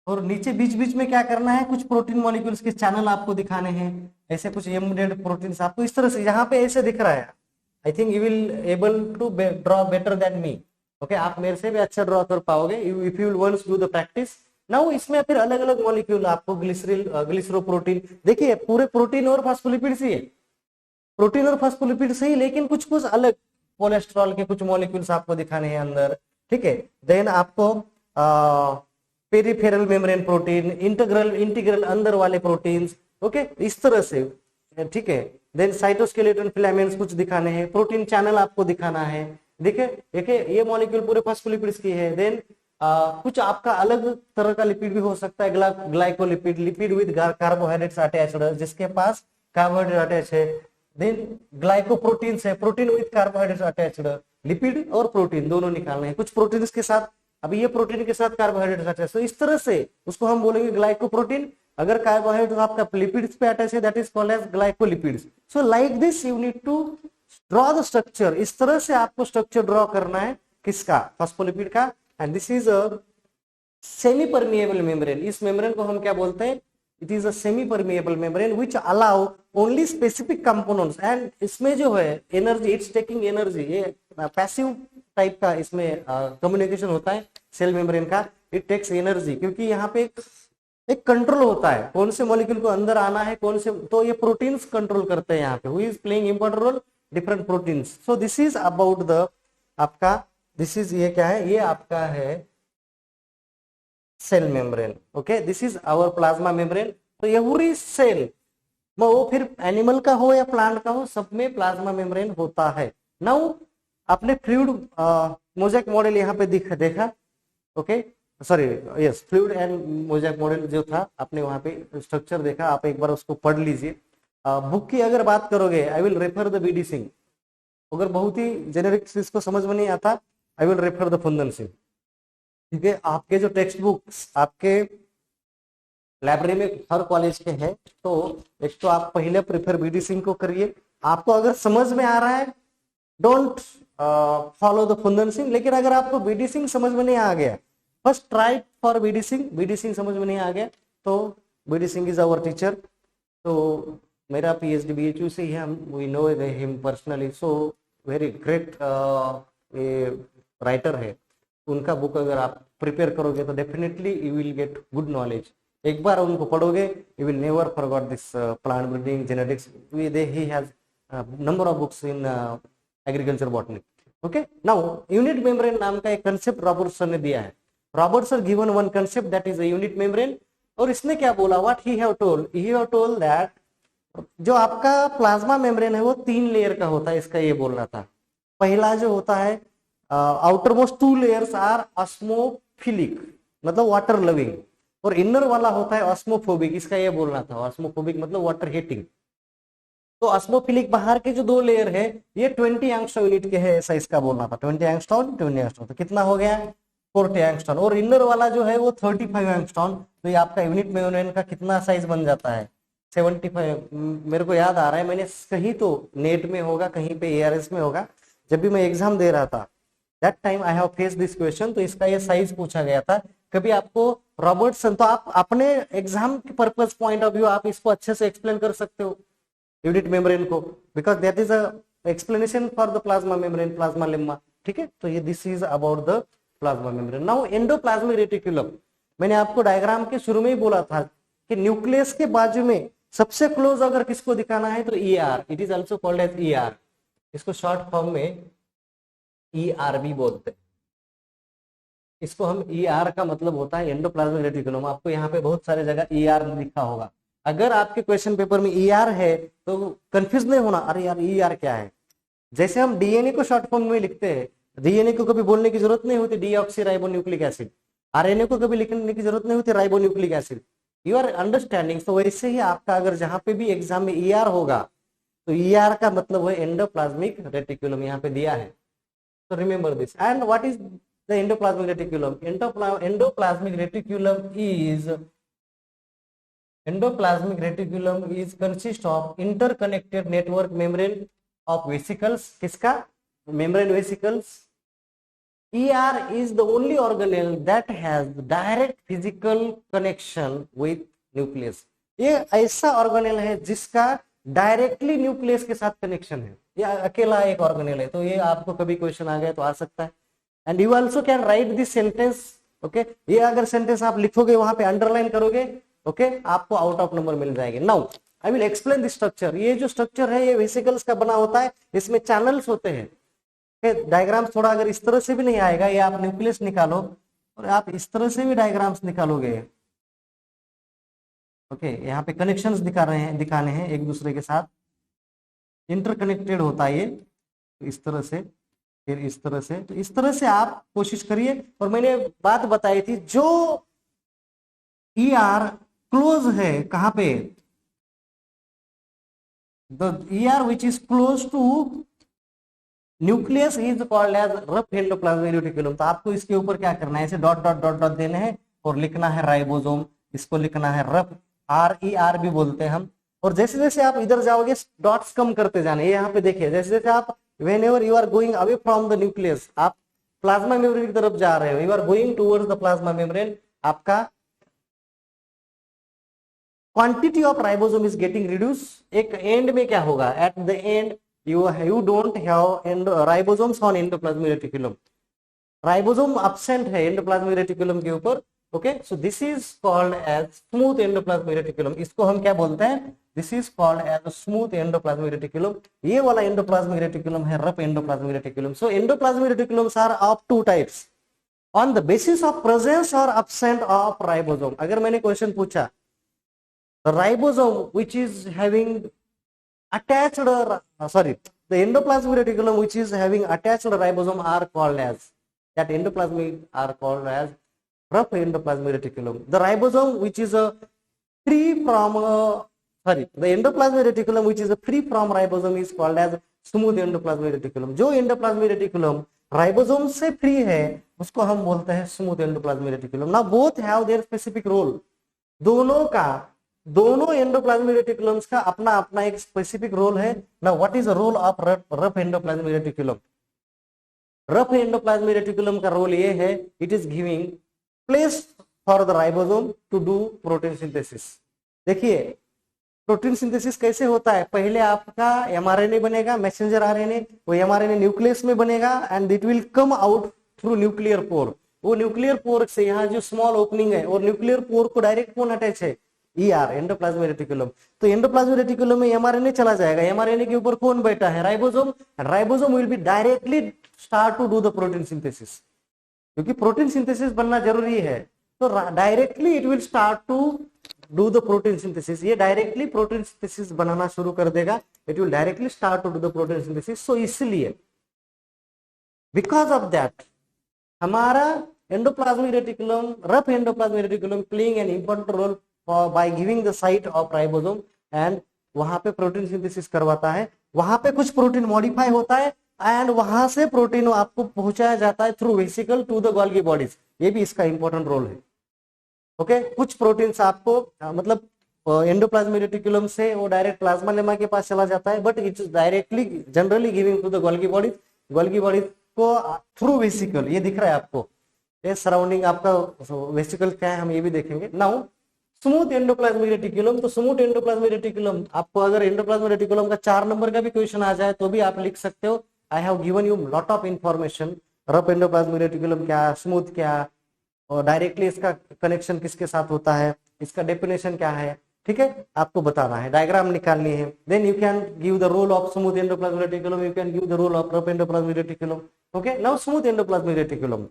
और नीचे बीच बीच में क्या करना है, कुछ प्रोटीन मॉलिक्यूल्स के चैनल आपको दिखाने हैं। ऐसे कुछ एम्बेडेड प्रोटीन्स आपको इस तरह से यहाँ पे ऐसे दिख रहा है। I think you will able to draw better than me. Okay, आप मेरे से भी अच्छा ड्रॉ कर पाओगे if you will once do the practice. Now इसमें फिर अलग अलग मॉलिक्यूल आपको ग्लिसरोप्रोटीन, देखिए पूरे प्रोटीन और फॉस्फोलिपिड से, प्रोटीन और फॉस्फोलिपिड से ही, लेकिन कुछ कुछ अलग कोलेस्ट्रॉल के कुछ मॉलिक्यूल्स आपको दिखाने हैं अंदर। ठीक है, देन आपको पेरिफेरल मेम्ब्रेन प्रोटीन, इंटीग्रल अंदर वाले प्रोटीन्स। ओके, इस तरह से। ठीक है, देन साइटोस्केलेटन फिलामेंट्स कुछ दिखाने हैं, प्रोटीन चैनल आपको दिखाना है। देखिए देखिए, ये मॉलिक्यूल पूरे फॉस्फोलिपिड्स की है। देन कुछ आपका अलग तरह का लिपिड भी हो सकता है, glycolipid, lipid with carbohydrates attached, जिसके पास कार्बोहाइड्रेट अटैच है। देन ग्लाइकोप्रोटीन्स है, protein with carbohydrates attached, lipid और प्रोटीन दोनों निकालने हैं। कुछ प्रोटीन्स के साथ, अभी ये प्रोटीन के साथ कार्बोहाइड्रेट अटैच, तो इस तरह से उसको हम बोलेंगे ग्लाइकोप्रोटीन। अगर कार्बोहाइड्रेट आपका लिपिड्स पे अटैच है, that is called as glycolipids. So like this you need to draw the structure, इस तरह से आपको स्ट्रक्चर ड्रॉ करना है किसका, फॉस्फोलिपिड का। And this is a semi permeable membrane. इस मेम्ब्रेन को हम क्या बोलते हैं, it is a semi permeable membrane which allow only specific components. And इसमें जो है एनर्जी, इट्स टेकिंग एनर्जी, ये पैसिव टाइप का इसमें कम्युनिकेशन होता है सेल मेम्ब्रेन का, इट टेक्स एनर्जी, क्योंकि यहाँ पे एक कंट्रोल होता है कौन से मॉलिक्यूल को अंदर आना है, कौन से, तो ये प्रोटीन्स कंट्रोल करते हैं यहाँ पे, who is playing important role, different proteins. So this is about the आपका, दिस इज, ये क्या है, ये आपका है cell membrane. Okay, this is our plasma membrane. तो एवरी सेल, वो फिर एनिमल का हो या प्लांट का हो, सब में प्लाज्मा मेम्ब्रेन होता है। नाउ आपने फ्लूइड मोज़ेक मॉडल यहाँ पे देखा, okay, sorry yes, fluid and mosaic model जो था, आपने वहां पे स्ट्रक्चर देखा, आप एक बार उसको पढ़ लीजिए। बुक की अगर बात करोगे, I will refer the BD Singh. अगर बहुत ही जेनेरिक इसको समझ में नहीं आता, I will refer the Phundan Singh. ठीक है, आपके जो टेक्स्ट बुक्स आपके लाइब्रेरी में हर कॉलेज के हैं, तो एक तो आप पहले प्रेफर बीडी सिंह को करिए। आपको अगर समझ में आ रहा है, don't follow the Phundan Singh. लेकिन अगर आपको बीडी सिंह समझ में नहीं आ गया, first try for BD Singh. BD Singh समझ में नहीं आ गया तो BD Singh is our teacher. तो मेरा पीएचडी बीएचयू से ही है, we know him personally, so very great writer है। उनका बुक अगर आप प्रिपेयर करोगे तो definitely you will get good knowledge. एक बार उनको पढ़ोगे, you will never forgot this plant breeding genetics. He has number of books in agriculture botany. Okay, now unit membrane नाम का एक कंसेप्ट रॉबर्टसन ने दिया है। Robertson given one concept that is a unit membrane. और इसने क्या बोला, what he have told that जो आपका प्लाज्मा मेम्ब्रेन है वो 3 लेयर का होता है, इसका ये बोलना था। पहला जो होता है, आउटर मोस्ट 2 लेयर्स आर ऑस्मोफिलिक, मतलब वाटर लविंग, और इनर वाला होता है ऑस्मोफोबिक, इसका ये बोलना था। ऑस्मोफोबिक मतलब वाटर हेटिंग। तो ऑस्मोफिलिक बाहर के जो 2 लेयर है, ये 20 एंगस्ट्रॉम यूनिट के है, ऐसा इसका बोलना था। 20 एंगस्ट्रॉम, 20 एंगस्ट्रॉम, तो कितना हो गया, 40 एंगस्ट्रॉम। और इनर वाला जो है वो 35 एंगस्ट्रॉम। तो ये आपका यूनिट मेम्ब्रेन का कितना साइज बन जाता है, 75। मेरे को याद आ रहा है, मैंने कहीं तो नेट में होगा, कहीं पे एआरएस में होगा, जब भी मैं एग्जाम दे रहा था, that time I have face this question. तो इसका ये साइज पूछा गया था। कभी आपको रॉबर्टसन, तो आप अपने एग्जाम के पर्पज पॉइंट ऑफ व्यू आप इसको अच्छे से एक्सप्लेन कर सकते हो यूनिट मेम्ब्रेन को, because that is a explanation for the plasma membrane, plasma lemma. ठीक है, तो ये this is about the plasma membrane. Now endoplasmic reticulum, मैंने आपको डायग्राम के शुरू में ही बोला था कि न्यूक्लियस के बाजू में सबसे क्लोज अगर किसको दिखाना है तो ER, it is also called as ER. इसको शॉर्ट फॉर्म में ईआर भी बोलते हैं। इसको हम ईआर का मतलब होता है एंडोप्लाज्मिक रेटिकुलम। आपको यहाँ पे बहुत सारे जगह ईआर लिखा होगा। अगर आपके क्वेश्चन पेपर में ईआर है तो कंफ्यूज नहीं होना, अरे यार ईआर क्या है। जैसे हम डीएनए को शॉर्ट फॉर्म में लिखते हैं, डीएनए को कभी बोलने की जरूरत नहीं होती, डीऑक्सीराइबोन्यूक्लिक एसिड। आरएनए को कभी लिखने की जरूरत नहीं होती, ribonucleic acid. You are understanding. तो वैसे ही आपका अगर जहां पे भी एग्जाम में ईआर होगा तो ईआर का मतलब है एंडोप्लाज्मिक रेटिकुलम, यहाँ पे दिया है। So remember this. And what is the endoplasmic reticulum? Endoplasmic reticulum is consist of interconnected network membrane of vesicles. किसका? Membrane vesicles. ER is the only organelle that has direct physical connection with nucleus. ये ऐसा ऑर्गेनेल है जिसका डायरेक्टली न्यूक्लियस के साथ कनेक्शन है। ये अकेला एक ऑर्गेनेल है। तो ये आपको कभी क्वेश्चन आ गया तो आ सकता है। And you also can write this sentence. Okay, ये अगर सेंटेंस आप लिखोगे वहां पे अंडरलाइन करोगे, ओके, आपको आउट ऑफ नंबर मिल जाएंगे। Now I will explain this structure. ये जो स्ट्रक्चर है ये वेसिकल्स का बना होता है, इसमें चैनल्स होते हैं। डायग्राम्स थोड़ा अगर इस तरह से भी नहीं आएगा, ये आप न्यूक्लियस निकालो और आप इस तरह से भी डायग्राम्स निकालोगे। ओके, यहाँ पे कनेक्शंस दिखाने हैं एक दूसरे के साथ, इंटरकनेक्टेड होता है ये इस तरह से। फिर इस तरह से, तो इस तरह से आप कोशिश करिए। और मैंने बात बताई थी, जो ER क्लोज है कहां पे, the ER which is close to nucleus is called as rough endoplasmic reticulum. तो आपको इसके ऊपर क्या करना है, ऐसे डॉट डॉट डॉट डॉट देने हैं और लिखना है राइबोसोम, इसको लिखना है रफ, RER भी बोलते हैं हम। और जैसे जैसे आप इधर जाओगे डॉट्स कम करते जाने, यहाँ पे देखिए, जैसे जैसे आप whenever you are going away from the nucleus, आप प्लाज्मा मेम्ब्रेन की तरफ जा रहे हो, you are going towards the plasma membrane, आपका quantity of ribosome is getting reduce. एक एंड में क्या होगा, at the end you don't have ribosomes on endoplasmic reticulum, ribosome absent है एंडोप्लाज्मिक रेटिकुलम के ऊपर। Okay, so this is called as smooth endoplasmic reticulum. इसको हम क्या बोलते हैं, this is called as smooth endoplasmic reticulum. ये वाला एंडोप्लाज्मिक रेटिकुलम है rough endoplasmic reticulum. So endoplasmic reticulums are of two types, on the basis of presence और absent ऑफ राइबोसोम। अगर मैंने क्वेश्चन पूछा, the ribosome which is having attached the endoplasmic reticulum which is having attached ribosome are called as, that endoplasmic are called as rough endoplasmic reticulum. The ribosome which is a free from the endoplasmic reticulum which is a free from ribosome is called as smooth endoplasmic reticulum. जो endoplasmic reticulum राइबोसोम से फ्री है उसको हम बोलते हैं smooth endoplasmic reticulum. Now both have their specific role, दोनों एंडोप्लाज्मिक रेटिकुलम्स का अपना अपना एक स्पेसिफिक रोल है। Now what is the role of rough endoplasmic reticulum? Rough endoplasmic reticulum का रोल ये है, it is giving place for the ribosome to do protein synthesis. देखिए प्रोटीन सिंथेसिस कैसे होता है, पहले आपका mRNA बनेगा, मैसेंजर RNA, वो mRNA न्यूक्लियस में बनेगा and it will come out through nuclear pore. वो न्यूक्लियर पोर से यहाँ जो स्मॉल ओपनिंग है, और न्यूक्लियर पोर को डायरेक्ट कौन अटैच है, ER एंडोप्लाज्मिक रेटिकुलम। तो एंडोप्लाज्मिक रेटिकुलम में mRNA चला जाएगा, mRNA के ऊपर कौन बैठा है, ribosome. Ribosome will be directly start to do the protein synthesis, क्योंकि प्रोटीन सिंथेसिस बनना जरूरी है। तो directly it will start to do the protein synthesis, ये डायरेक्टली प्रोटीन सिंथेसिस बनाना शुरू कर देगा, it will directly start to do the protein synthesis. So इसलिए बिकॉज ऑफ दैट हमारा endoplasmic reticulum, rough endoplasmic reticulum playing an important role by giving the site of ribosome, and वहां पे प्रोटीन सिंथेसिस करवाता है, वहां पे कुछ प्रोटीन मॉडिफाई होता है एंड वहां से प्रोटीन आपको पहुंचाया जाता है through vesicle to the Golgi bodies. ये भी इसका इंपॉर्टेंट रोल है। ओके, कुछ प्रोटीन्स आपको मतलब एंडोप्लाज्मिक रेटिकुलम से वो डायरेक्ट प्लाज्मा लेमा के पास चला जाता है, but it is directly generally giving to the Golgi bodies. Golgi bodies को थ्रू वेसिकल, ये दिख रहा है आपको, ये सराउंडिंग आपका वेसिकल क्या है हम ये भी देखेंगे। नाउ स्मूथ एंडोप्लाज्मिक रेटिकुलम, तो स्मूथ एंडोप्लाज्मिक रेटिकुलम आपको अगर एंडोप्लाज्मिक रेटिकुलम का 4 नंबर का भी क्वेश्चन आ जाए तो भी आप लिख सकते हो। I have given you lot of information, rough endoplasmic reticulum क्या, स्मूथ क्या, और डायरेक्टली इसका कनेक्शन किसके साथ होता है, इसका डेफिनेशन क्या है, ठीक है, आपको बताना है, डायग्राम निकालनी है। Then you can give the role of smooth endoplasmic reticulum, you can give the role of rough endoplasmic reticulum. Okay, now smooth endoplasmic reticulum,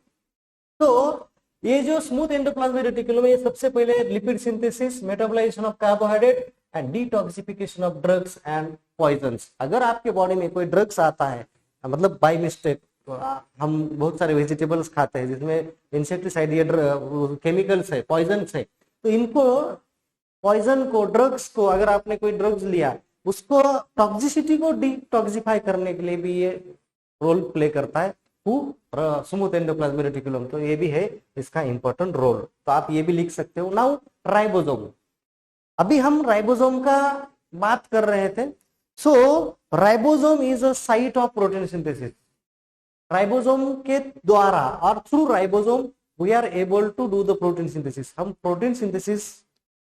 तो ये जो स्मूथ एंडोप्लाज्मिक रेटिकुलम है, ये सबसे पहले lipid synthesis, metabolization of carbohydrate and detoxification of drugs and poisons. अगर आपके बॉडी में कोई ड्रग्स आता है, मतलब बाय मिस्टेक, हम बहुत सारे वेजिटेबल्स खाते हैं जिसमें इंसेक्टिसाइड या केमिकल्स है, पॉइजन्स है, तो इनको पॉइजन को, ड्रग्स को, अगर आपने कोई ड्रग्स लिया उसको टॉक्सिसिटी को डिटॉक्सिफाई करने के लिए भी ये रोल प्ले करता है स्मूथ एंडोप्लाज्मिक रेटिकुलम। तो ये भी है इसका इंपॉर्टेंट रोल, तो आप ये भी लिख सकते हो। नाउ राइबोसोम, अभी हम राइबोसोम का बात कर रहे थे। So ribosome is a site of protein synthesis. Ribosome के द्वारा और through ribosome we are able to do the protein synthesis. हम प्रोटीन सिंथेसिस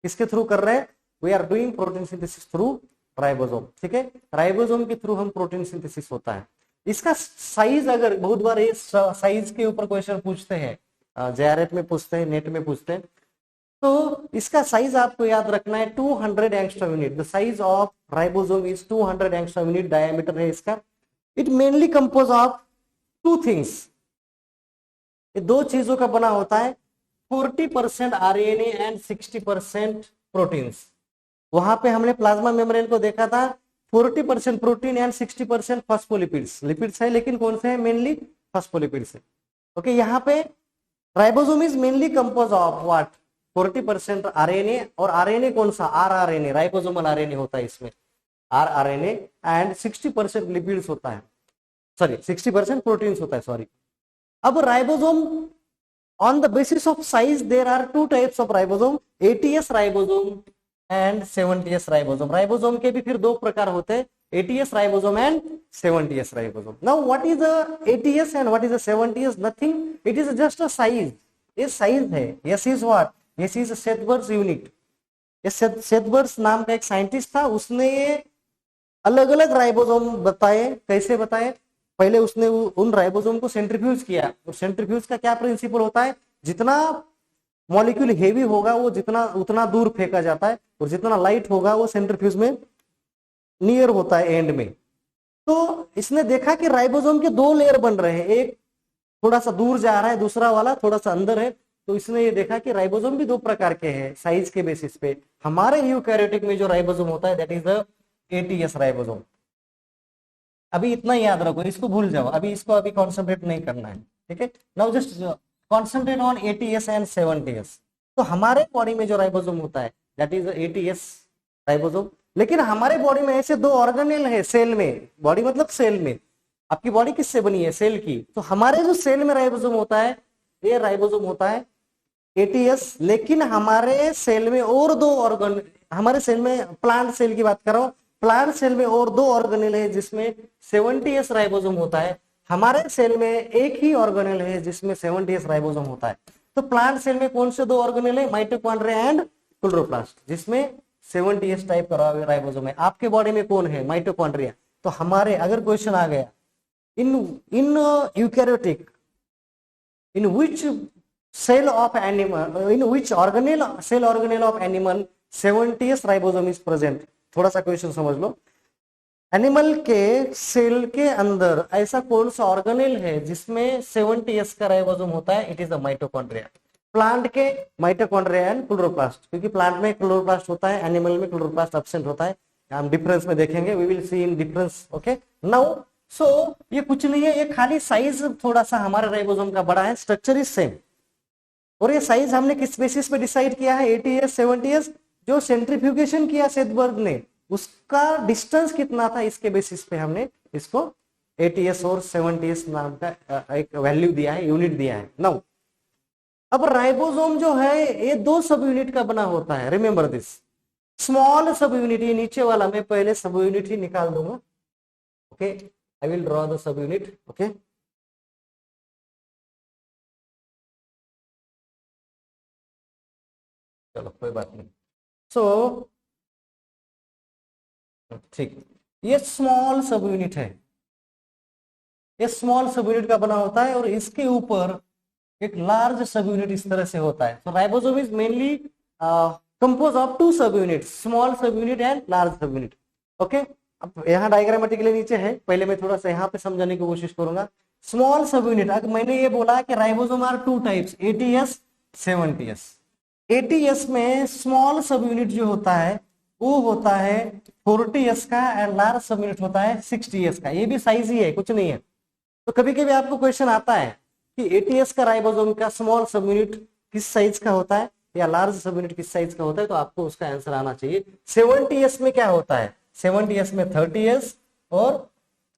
किसके थ्रू कर रहे हैं, we are doing protein synthesis through ribosome, ठीक है, राइबोसोम के थ्रू हम प्रोटीन सिंथेसिस होता है। इसका साइज, अगर बहुत बार ये साइज के ऊपर क्वेश्चन पूछते हैं, JRF में पूछते हैं, नेट में पूछते हैं, तो इसका साइज आपको याद रखना है 200 angstrom unit. The size of ribosome is 200 angstrom unit diameter है इसका। It mainly compose of 2 things, ये 2 चीजों का बना होता है, 40% RNA एंड 60% प्रोटीन्स। वहां पे हमने प्लाज्मा मेम्ब्रेन को देखा था, 40% प्रोटीन एंड 60% फॉस्फोलिपिड्स। लिपिड्स है लेकिन कौन से है? मेनली फॉस्फोलिपिड्स है। ओके, यहाँ पे ribosome is mainly compose of what? 40% RNA, और आरएनए कौन सा? आरआरएनए, राइबोसोमल आरएनए होता है इसमें, आरआरएनए, एंड 60% लिपिड्स होता है, सॉरी 60% प्रोटीन्स होता है, सॉरी। अब ribosome on the basis of size there are two types of ribosome, ATS ribosome and 70S ribosome. Ribosome के भी फिर दो प्रकार होते हैं, ATS ribosome and 70S ribosome. Now what is the ATS and what is the 70S? Nothing, it is just a size, ये साइज है। S is what? S is Svedberg's unit. ये सेथबर्ग्स नाम का एक साइंटिस्ट था, उसने ये अलग अलग राइबोसोम बताए। कैसे बताए? पहले उसने उन राइबोसोम को सेंट्रीफ्यूज किया, और सेंट्रीफ्यूज का क्या प्रिंसिपल होता है? जितना मॉलिक्यूल हेवी होगा वो जितना उतना दूर फेंका जाता है, और जितना लाइट होगा वो सेंट्रीफ्यूज में नियर होता है एंड में। तो इसने देखा कि राइबोसोम के दो लेयर बन रहे हैं, एक थोड़ा सा दूर जा रहा है, दूसरा वाला थोड़ा सा अंदर है। तो इसने ये देखा कि राइबोसोम भी दो प्रकार के हैं साइज के बेसिस पे। हमारे यूकैरियोटिक में जो राइबोसोम होता है that is the ATS ribosome. अभी इतना याद रखो, इसको भूल जाओ, अभी इसको अभी कॉन्सेंट्रेट नहीं करना है, ठीक है। Now just concentrate on ATS and 70S। तो हमारे बॉडी में जो राइबोसोम होता है दैट इज ATS राइबोसोम। लेकिन हमारे बॉडी में ऐसे दो ऑर्गेनेल है सेल में, बॉडी मतलब सेल में। आपकी बॉडी किससे बनी है? सेल की। तो हमारे जो सेल में राइबोसोम होता है ये राइबोसोम होता है ATS। लेकिन हमारे सेल में और दो ऑर्गन, हमारे सेल में प्लांट सेल की बात कर रहा हूं, प्लांट सेल में और दो ऑर्गेनेल है जिसमें 70S राइबोसोम होता है। हमारे सेल में एक ही ऑर्गेनेल है जिसमें 70S राइबोसोम होता है। तो प्लांट सेल में कौन से दो ऑर्गेनेल है? माइटोकॉन्ड्रिया एंड क्लोरोप्लास्ट, जिसमें 70S टाइप का राइबोसोम है। आपके बॉडी में कौन है? माइटोकॉन्ड्रिया। तो हमारे अगर क्वेश्चन आ गया in eukaryotic in which cell of animal, in which organelle cell organelle of animal 70S ribosome is present। थोड़ा सा क्वेश्चन समझ लो, एनिमल के सेल के अंदर ऐसा कौन सा ऑर्गेनेल है जिसमें 70S का राइबोसोम होता है? It is the mitochondria. Plant के माइटोकॉन्ड्रिया एंड क्लोरोप्लास्ट, क्योंकि प्लांट में क्लोरोप्लास्ट होता है, एनिमल में क्लोरोप्लास्ट एब्सेंट होता है। हम डिफरेंस में देखेंगे, we will see in difference. Okay, now so ये कुछ नहीं है, ये खाली साइज थोड़ा सा हमारे राइबोसोम का बड़ा है, स्ट्रक्चर इज सेम। और ये साइज हमने किस बेसिस पे डिसाइड किया है? ATS 70S। जो सेंट्रीफ्यूगेशन किया सेथबर्ग ने, उसका डिस्टेंस कितना था, इसके बेसिस पे हमने इसको ATS और 70S नाम का एक वैल्यू दिया है, यूनिट दिया है। नाउ अब राइबोसोम जो है ये दो सब यूनिट का बना होता है, रिमेंबर दिस। स्मॉल सब यूनिट, ये नीचे वाला मैं पहले सब यूनिट ही निकाल दूंगा। Okay, I will draw the subunit। Okay, चलो कोई बात नहीं। सो ठीक, ये स्मॉल सब यूनिट है, ये स्मॉल सब यूनिट का बना होता है, और इसके ऊपर एक लार्ज सब यूनिट इस तरह से होता है। तो ribosome is mainly compose of two subunit, small subunit and large सब यूनिट। ओके, अब यहाँ डायग्रामेटिकली नीचे है, पहले मैं थोड़ा सा यहाँ पे समझाने की कोशिश करूंगा। स्मॉल सब यूनिट, अगर मैंने ये बोला कि ribosome are two types, ATS 70S। ATS में स्मॉल सब यूनिट जो होता है वो होता है 40S का, एंड लार्ज सब यूनिट होता है 60S का। ये भी साइज ही है, कुछ नहीं है। तो कभी कभी आपको क्वेश्चन आता है कि ATS का राइबोसोम का स्मॉल सब यूनिट किस साइज का होता है या लार्ज सब यूनिट किस साइज का होता है, तो आपको उसका आंसर आना चाहिए। 70S में क्या होता है? 70S में 30S और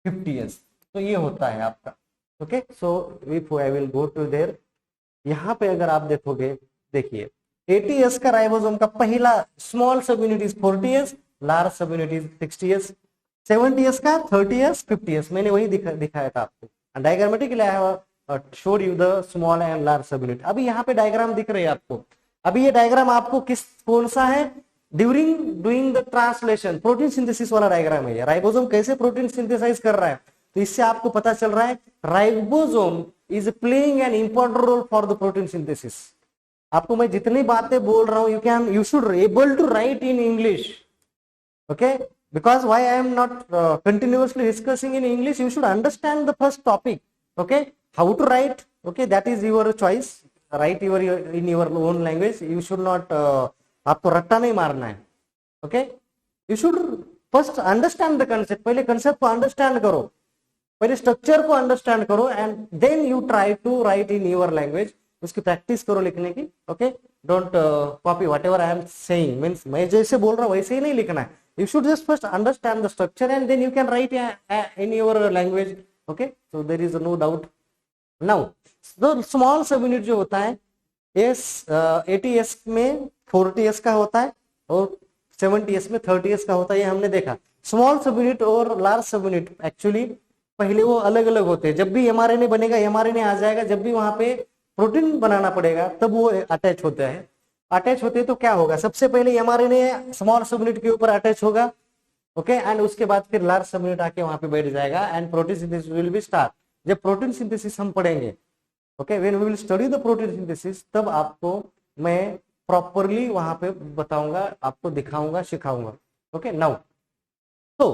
50S, तो ये होता है आपका। Okay, so if I will go to there, यहाँ पे अगर आप देखोगे, देखिए ATS का राइबोसोम का पहला स्मॉल सब यूनिट इज 40S, लार्ज सब यूनिट इज 60S। 70S का 30S 50S, मैंने वही दिखाया था आपको diagrammatically. I have showed you the small and large सब यूनिट। अभी यहाँ पे डायग्राम दिख रहे हैं आपको। अभी ये डायग्राम आपको कौन सा है? During doing the translation, protein synthesis वाला डायग्राम है ये। राइबोसोम कैसे प्रोटीन सिंथेसाइज कर रहा है, तो इससे आपको पता चल रहा है ribosome is playing an important role for the protein synthesis. आपको मैं जितनी बातें बोल रहा हूं, you should able to write in English. Okay, because why I am not continuously discussing in English, you should understand the first topic. Okay, how to write, okay, that is your choice. Write in your own language, you should not आपको रट्टा नहीं मारना है। Okay, you should first understand the concept, पहले कंसेप्ट को अंडरस्टैंड करो, पहले स्ट्रक्चर को अंडरस्टैंड करो and then you try to write in your language, उसकी प्रैक्टिस करो लिखने की। Okay, don't copy whatever I am saying, means मैं जैसे बोल रहा हूँ वैसे ही नहीं लिखना है। You should just first understand the structure and then you can write in your language. Okay, so there is no doubt. Now तो स्मॉल सब यूनिट जो होता है एस 80s में 40s का होता है और 70s में 30s का होता है, ये हमने देखा। स्मॉल सब यूनिट और लार्ज सब यूनिट एक्चुअली पहले वो अलग अलग होते हैं। जब भी एमआरएनए बनेगा, एमआरएनए आ जाएगा, जब भी वहां पे प्रोटीन बनाना पड़ेगा तब वो अटैच होता है। अटैच होते तो क्या होगा, सबसे पहले एमआरएनए स्मॉल सब यूनिट के ऊपर अटैच होगा। ओके, एंड उसके बाद फिर लार्ज सब यूनिट आके वहां पे बैठ जाएगा and protein synthesis will be start. जब प्रोटीन सिंथेसिस हम पढ़ेंगे, okay, when we will study the protein synthesis, तब आपको मैं प्रॉपरली वहां पे बताऊंगा, आपको दिखाऊंगा, सिखाऊंगा। ओके, नाउ तो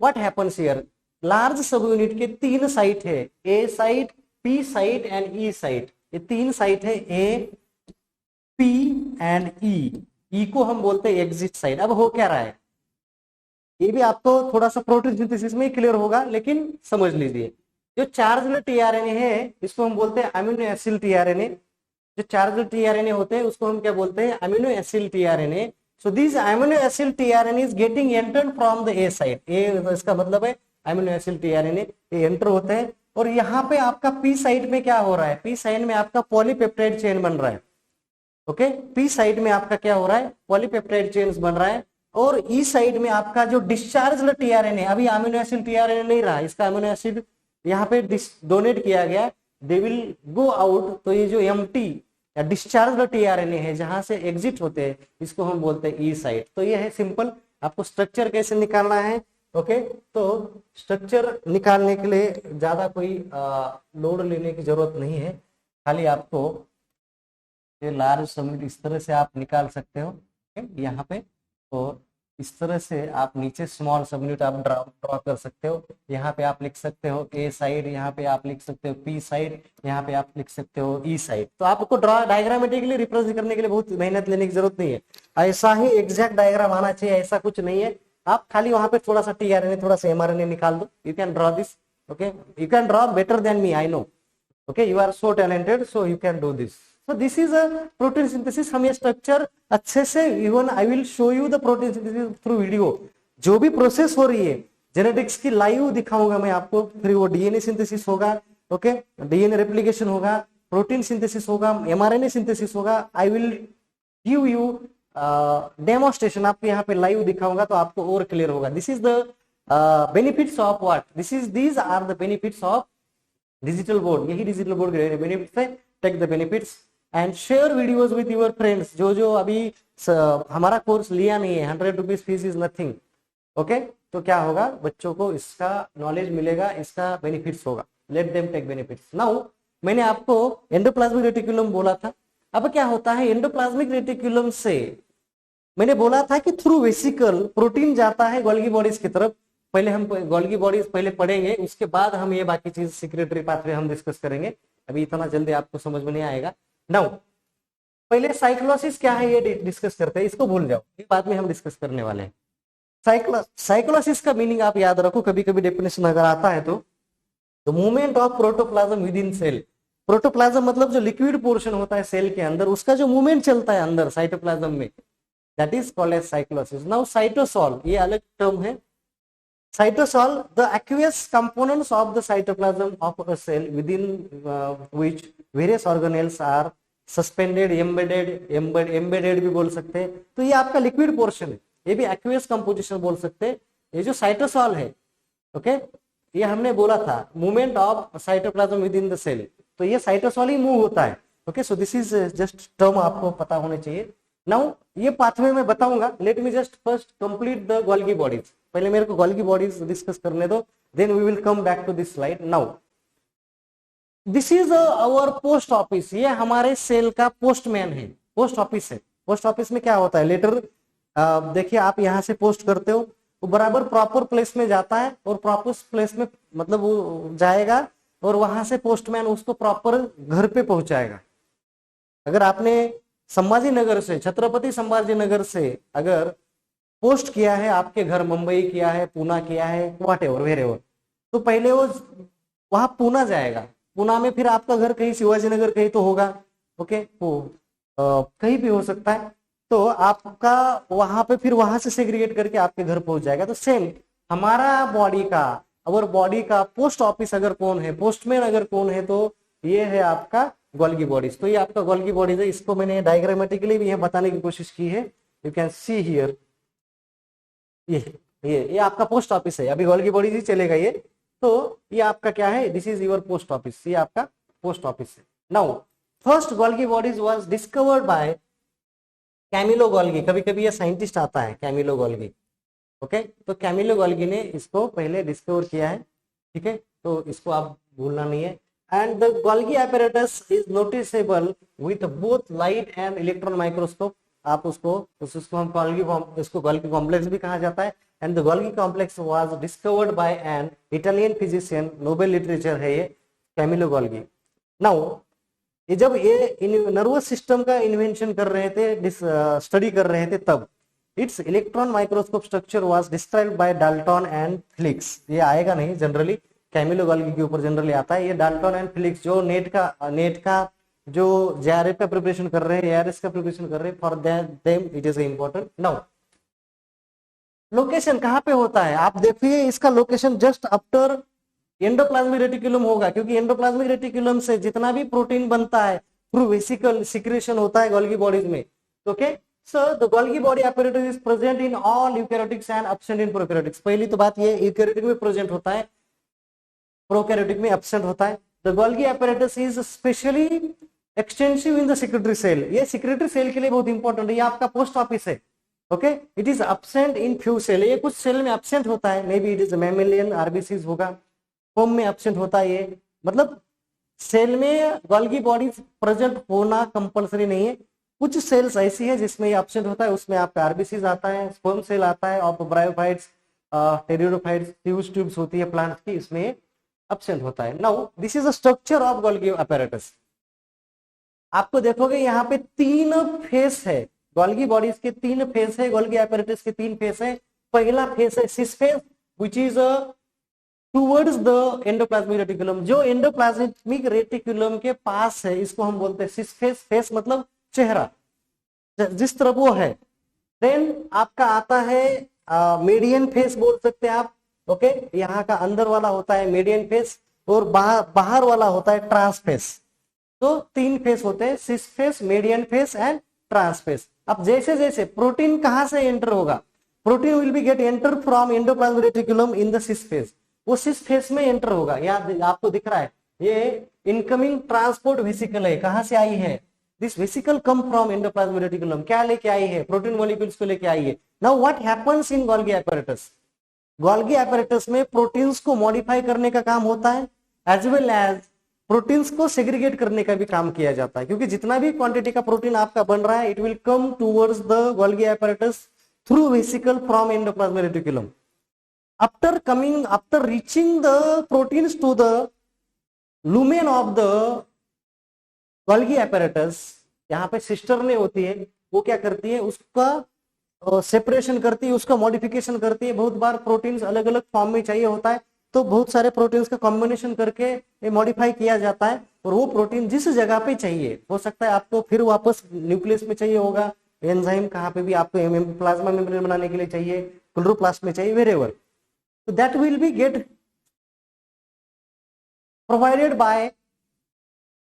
व्हाट हैपेंस हियर, लार्ज सब यूनिट के 3 साइट है, A site, P site and E site. ये 3 साइट है, ए, पी एंड ई। ई को हम बोलते हैं एग्जिट साइट। अब हो क्या रहा है, ये भी आपको थोड़ा सा प्रोटीन सिंथेसिस में क्लियर होगा, लेकिन समझ लीजिए। जो चार्ज टीआरएनए है इसको हम बोलते हैं अमीनो एसिड टीआरएनए। जो चार्ज टीआरएनए होते हैं उसको हम क्या बोलते हैं, amino acid tRNA. So this amino acid tRNA is getting entered from the A side. ए इसका मतलब है अमीनो एसिड टीआरएनए, ये एंटर होते हैं। और यहाँ पे आपका पी साइड में क्या हो रहा है, पी साइड में आपका पॉलीपेप्टाइड चेन बन रहा है। ओके, पी साइड में आपका क्या हो रहा है, पॉलीपेप्टाइड चेन बन रहा है। और ई साइड में आपका जो डिस्चार्ज टीआरएनए, अभी अमीनो एसिड टीआरएनए नहीं रहा, इसका अमीनो एसिड यहाँ पे डोनेट किया गया, दे विल गो आउट। तो ये जो एम्प्टी या डिस्चार्ज टीआरएनए है जहां से एग्जिट होते हैं, इसको हम बोलते हैं ई साइड। तो ये है सिंपल, आपको स्ट्रक्चर कैसे निकालना है। ओके, तो स्ट्रक्चर निकालने के लिए ज्यादा कोई लोड लेने की जरूरत नहीं है, खाली आपको ये लार्ज समिट इस तरह से आप निकाल सकते हो यहाँ पे, और इस तरह से आप नीचे स्मॉल सबयूनिट आप ड्रॉ कर सकते हो। यहाँ पे आप लिख सकते हो ए साइड, यहाँ पे आप लिख सकते हो पी साइड, यहाँ पे आप लिख सकते हो ई साइड। तो आपको डायग्रामेटिकली रिप्रेजेंट करने के लिए बहुत मेहनत लेने की जरूरत नहीं है, ऐसा ही एग्जैक्ट डायग्राम आना चाहिए, ऐसा कुछ नहीं है। आप खाली वहां पे थोड़ा सा टीआरएनए थोड़ा सा एमआरएनए निकाल दो, you can draw this. Okay, you can draw better than me, I know. Okay, you are so talented, so you can do this. So this is a protein synthesis। हम ये स्ट्रक्चर अच्छे से, even I will show you the protein synthesis through video. जो भी प्रोसेस हो रही है जेनेटिक्स की लाइव दिखाऊंगा मैं आपको। फिर वो डीएनए सिंथेसिस होगा, ओके, डीएनए रेप्लिकेशन होगा, प्रोटीन सिंथेसिस होगा, एमआरएनए सिंथेसिस होगा। I will give you demonstration, आपको यहाँ पे लाइव दिखाऊंगा तो आपको और क्लियर होगा। This is the benefits of what, these are the benefits of digital board. यही डिजिटल बोर्ड के बेनिफिट्स है। Take the benefits and share videos with your friends. जो अभी हमारा कोर्स लिया नहीं है, 100 rupees fees is nothing. Okay, तो क्या होगा, बच्चों को इसका नॉलेज मिलेगा, इसका बेनिफिट्स होगा। Let them take benefits. Now मैंने आपको एंडोप्लाज्मिक रेटिकुलम बोला था। अब क्या होता है, एंडोप्लाज्मिक रेटिकुलम से मैंने बोला था कि थ्रू वेसिकल प्रोटीन जाता है गोल्गी बॉडीज की तरफ। पहले हम गोल्गी बॉडीज पहले पढ़ेंगे, उसके बाद हम ये बाकी चीज सिक्रेटरी पाथवे हम डिस्कस करेंगे। अभी इतना जल्दी आपको समझ में नहीं आएगा। नाउ पहले साइक्लोसिस क्या है ये डिस्कस करते हैं, इसको भूल जाओ, ये बाद में हम डिस्कस करने वाले हैं। साइक्लोसिस का मीनिंग आप याद रखो, कभी कभी डेफिनेशन अगर आता है तो the movement of protoplasm within cell. Protoplasm मतलब जो लिक्विड पोर्शन होता है सेल के अंदर, उसका जो मूवमेंट चलता है अंदर साइटोप्लाज्म में, that is called as cyclosis. Now cytosol, ये अलग टर्म है। Cytosol, the aqueous components of the cytoplasm of a cell within which various organelles are suspended, embedded भी बोल सकते हैं। तो ये आपका लिक्विड पोर्शन है, ये भी aqueous composition बोल सकते हैं। ये जो साइटोसॉल है, ओके, ये हमने बोला था movement of cytoplasm within the cell, तो ये साइटोसॉल ही मूव होता है। Okay, so this is just term आपको पता होने चाहिए। नाउ ये पाथवे में बताऊंगा, let me just first complete the Golgi bodies. पहले मेरे को गोल्गी बॉडीज डिस्कस करने दो, then we will come back to this slide. Now this is our post office, ये हमारे सेल का पोस्टमैन है, पोस्ट ऑफिस है। पोस्ट ऑफिस में क्या होता है, लेटर देखिए आप यहाँ से पोस्ट करते हो, वो बराबर प्रॉपर प्लेस में जाता है, और प्रॉपर प्लेस में मतलब वो जाएगा और वहां से पोस्टमैन उसको प्रॉपर घर पे पहुंचाएगा। अगर आपने संभाजी नगर से, छत्रपति संभाजी नगर से अगर पोस्ट किया है आपके घर, मुंबई किया है, पूना किया है, व्हाट एवर वेर एवर, तो पहले वो वहां पूना जाएगा, पूना में फिर आपका घर कहीं शिवाजी नगर कहीं तो होगा, ओके, वो कहीं भी हो सकता है, तो आपका वहां पे फिर वहां से सेग्रीगेट करके आपके घर पहुंच जाएगा। तो सेम हमारा बॉडी का, अवर बॉडी का पोस्ट ऑफिस अगर कौन है, पोस्टमैन अगर कौन है, तो ये है आपका गोल्गी बॉडीज। तो ये आपका गोल्गी बॉडीज है, इसको मैंने डायग्रामेटिकली भी यह बताने की कोशिश की है। यू कैन सी हियर, ये आपका पोस्ट ऑफिस है, अभी गोल्गी बॉडीज ही चलेगा ये। तो ये आपका क्या है, this is your post office, ये आपका पोस्ट ऑफिस है। Now first Golgi bodies was discovered by Camillo Golgi, कभी कभी ये साइंटिस्ट आता है कैमिलो गोल्गी, ओके, तो कैमिलो गोल्गी ने इसको पहले डिस्कवर किया है, ठीक है, तो इसको आप भूलना नहीं है। And the Golgi apparatus is noticeable with both light and electron microscope. आप उसको हम गोल्गी, इसको गोल्गी कॉम्प्लेक्स भी कहा जाता है। And the Golgi complex was discovered bye an Italian physician, Nobel literature है ये, कैमिलो गोल्गी। नाउ ये जब ये नर्वस सिस्टम का इन्वेंशन कर रहे थे, स्टडी कर रहे थे, तब its electron microscope structure was described by Dalton and Phillips. ये आएगा नहीं जनरली, कैमिलो गोल्गी के ऊपर जनरली आता है ये डाल्टन एंड फिलिप्स, जो नेट का जो जेआरएफ का प्रिपरेशन कर रहे हैं, एआरएस का प्रिपरेशन कर रहे हैं, for them it is important. Now location कहाँ पे होता है, आप देखिए इसका location just after endoplasmic reticulum होगा, क्योंकि एंडोप्लाज्मिक रेटिकुलम से जितना भी प्रोटीन बनता है थ्रू वेसिकल सिक्रेशन होता है गोल्गी बॉडीज में, okay. So the Golgi body apparatus is present in all eukaryotics and absent in prokaryotics. पहली तो बात ये यूकैरियोटिक में प्रेजेंट होता है, प्रोकैरियोटिक में एब्सेंट होता है। The Golgi apparatus is specially extensive in the secretory cell. ये सेक्रेटरी सेल के लिए बहुत इंपॉर्टेंट है, ये आपका पोस्ट ऑफिस है, okay. It is absent in few cell, ये कुछ सेल में एब्सेंट होता है, may be it is mammalian RBCs होगा, फॉर्म में एब्सेंट होता है ये, मतलब सेल में गोल्गी बॉडी प्रेजेंट होना कंपलसरी नहीं है। कुछ सेल्स ऐसी है जिसमें ये एब्सेंट होता है, उसमें आपका आरबीसीज आता है, स्पर्म सेल आता है, of bryophytes, pteridophytes, fuse tubes होती है प्लांट्स की, इसमें एब्सेंट होता है। Now this is the structure of Golgi apparatus। आपको देखोगे यहाँ पे 3 फेस है, गोल्गी बॉडीज के 3 फेस है, गोल्गी apparatus के 3 फेस है। पहला फेस है cis face, which is towards the endoplasmic reticulum, जो एंडोप्लाज्मिक रेटिकुलम के पास है, इसको हम बोलते हैं सिस फेस। फेस मतलब चेहरा, जिस तरफ वो है। देन आपका आता है मीडियन फेस बोल सकते हैं आप, ओके, यहाँ का अंदर वाला होता है मीडियन फेस, और बाहर वाला होता है ट्रांस फेस। तो 3 फेस होते हैं, cis face, median face and trans face. अब जैसे जैसे प्रोटीन कहां से एंटर होगा, protein will be get enter from endoplasmic reticulum in the cis face, वो सिस फेस में एंटर होगा। यहाँ आपको दिख रहा है ये इनकमिंग ट्रांसपोर्ट वेसिकल है, कहां से आई है, this vesicle come from endoplasmic reticulum, क्या लेके आई है, प्रोटीन मॉलिक्यूल्स को लेके आई है। Now what happens in Golgi apparatus, Golgi apparatus में प्रोटीन्स को मॉडिफाई करने का काम होता है, एज वेल एज प्रोटीन्स को सेग्रीगेट करने का भी काम किया जाता है, क्योंकि जितना भी क्वांटिटी का प्रोटीन आपका बन रहा है, it will come towards the Golgi apparatus through vesicle from endoplasmic reticulum. after reaching the proteins to the lumen of the Golgi apparatus, यहाँ पे सिस्टर ने होती है, वो क्या करती है, उसका सेपरेशन करती है, उसका मॉडिफिकेशन करती है। बहुत बार प्रोटीन्स अलग अलग फॉर्म में चाहिए होता है, तो बहुत सारे प्रोटीन्स का कॉम्बिनेशन करके ये मॉडिफाई किया जाता है, और वो प्रोटीन जिस जगह पे चाहिए, हो सकता है आपको फिर वापस न्यूक्लियस में चाहिए होगा, एंजाइम कहाँ पे भी आपको प्लाज्मा मेम्ब्रेन बनाने के लिए चाहिए, क्लोरोप्लास्ट में चाहिए, वेरेवर, तो that will be get provided by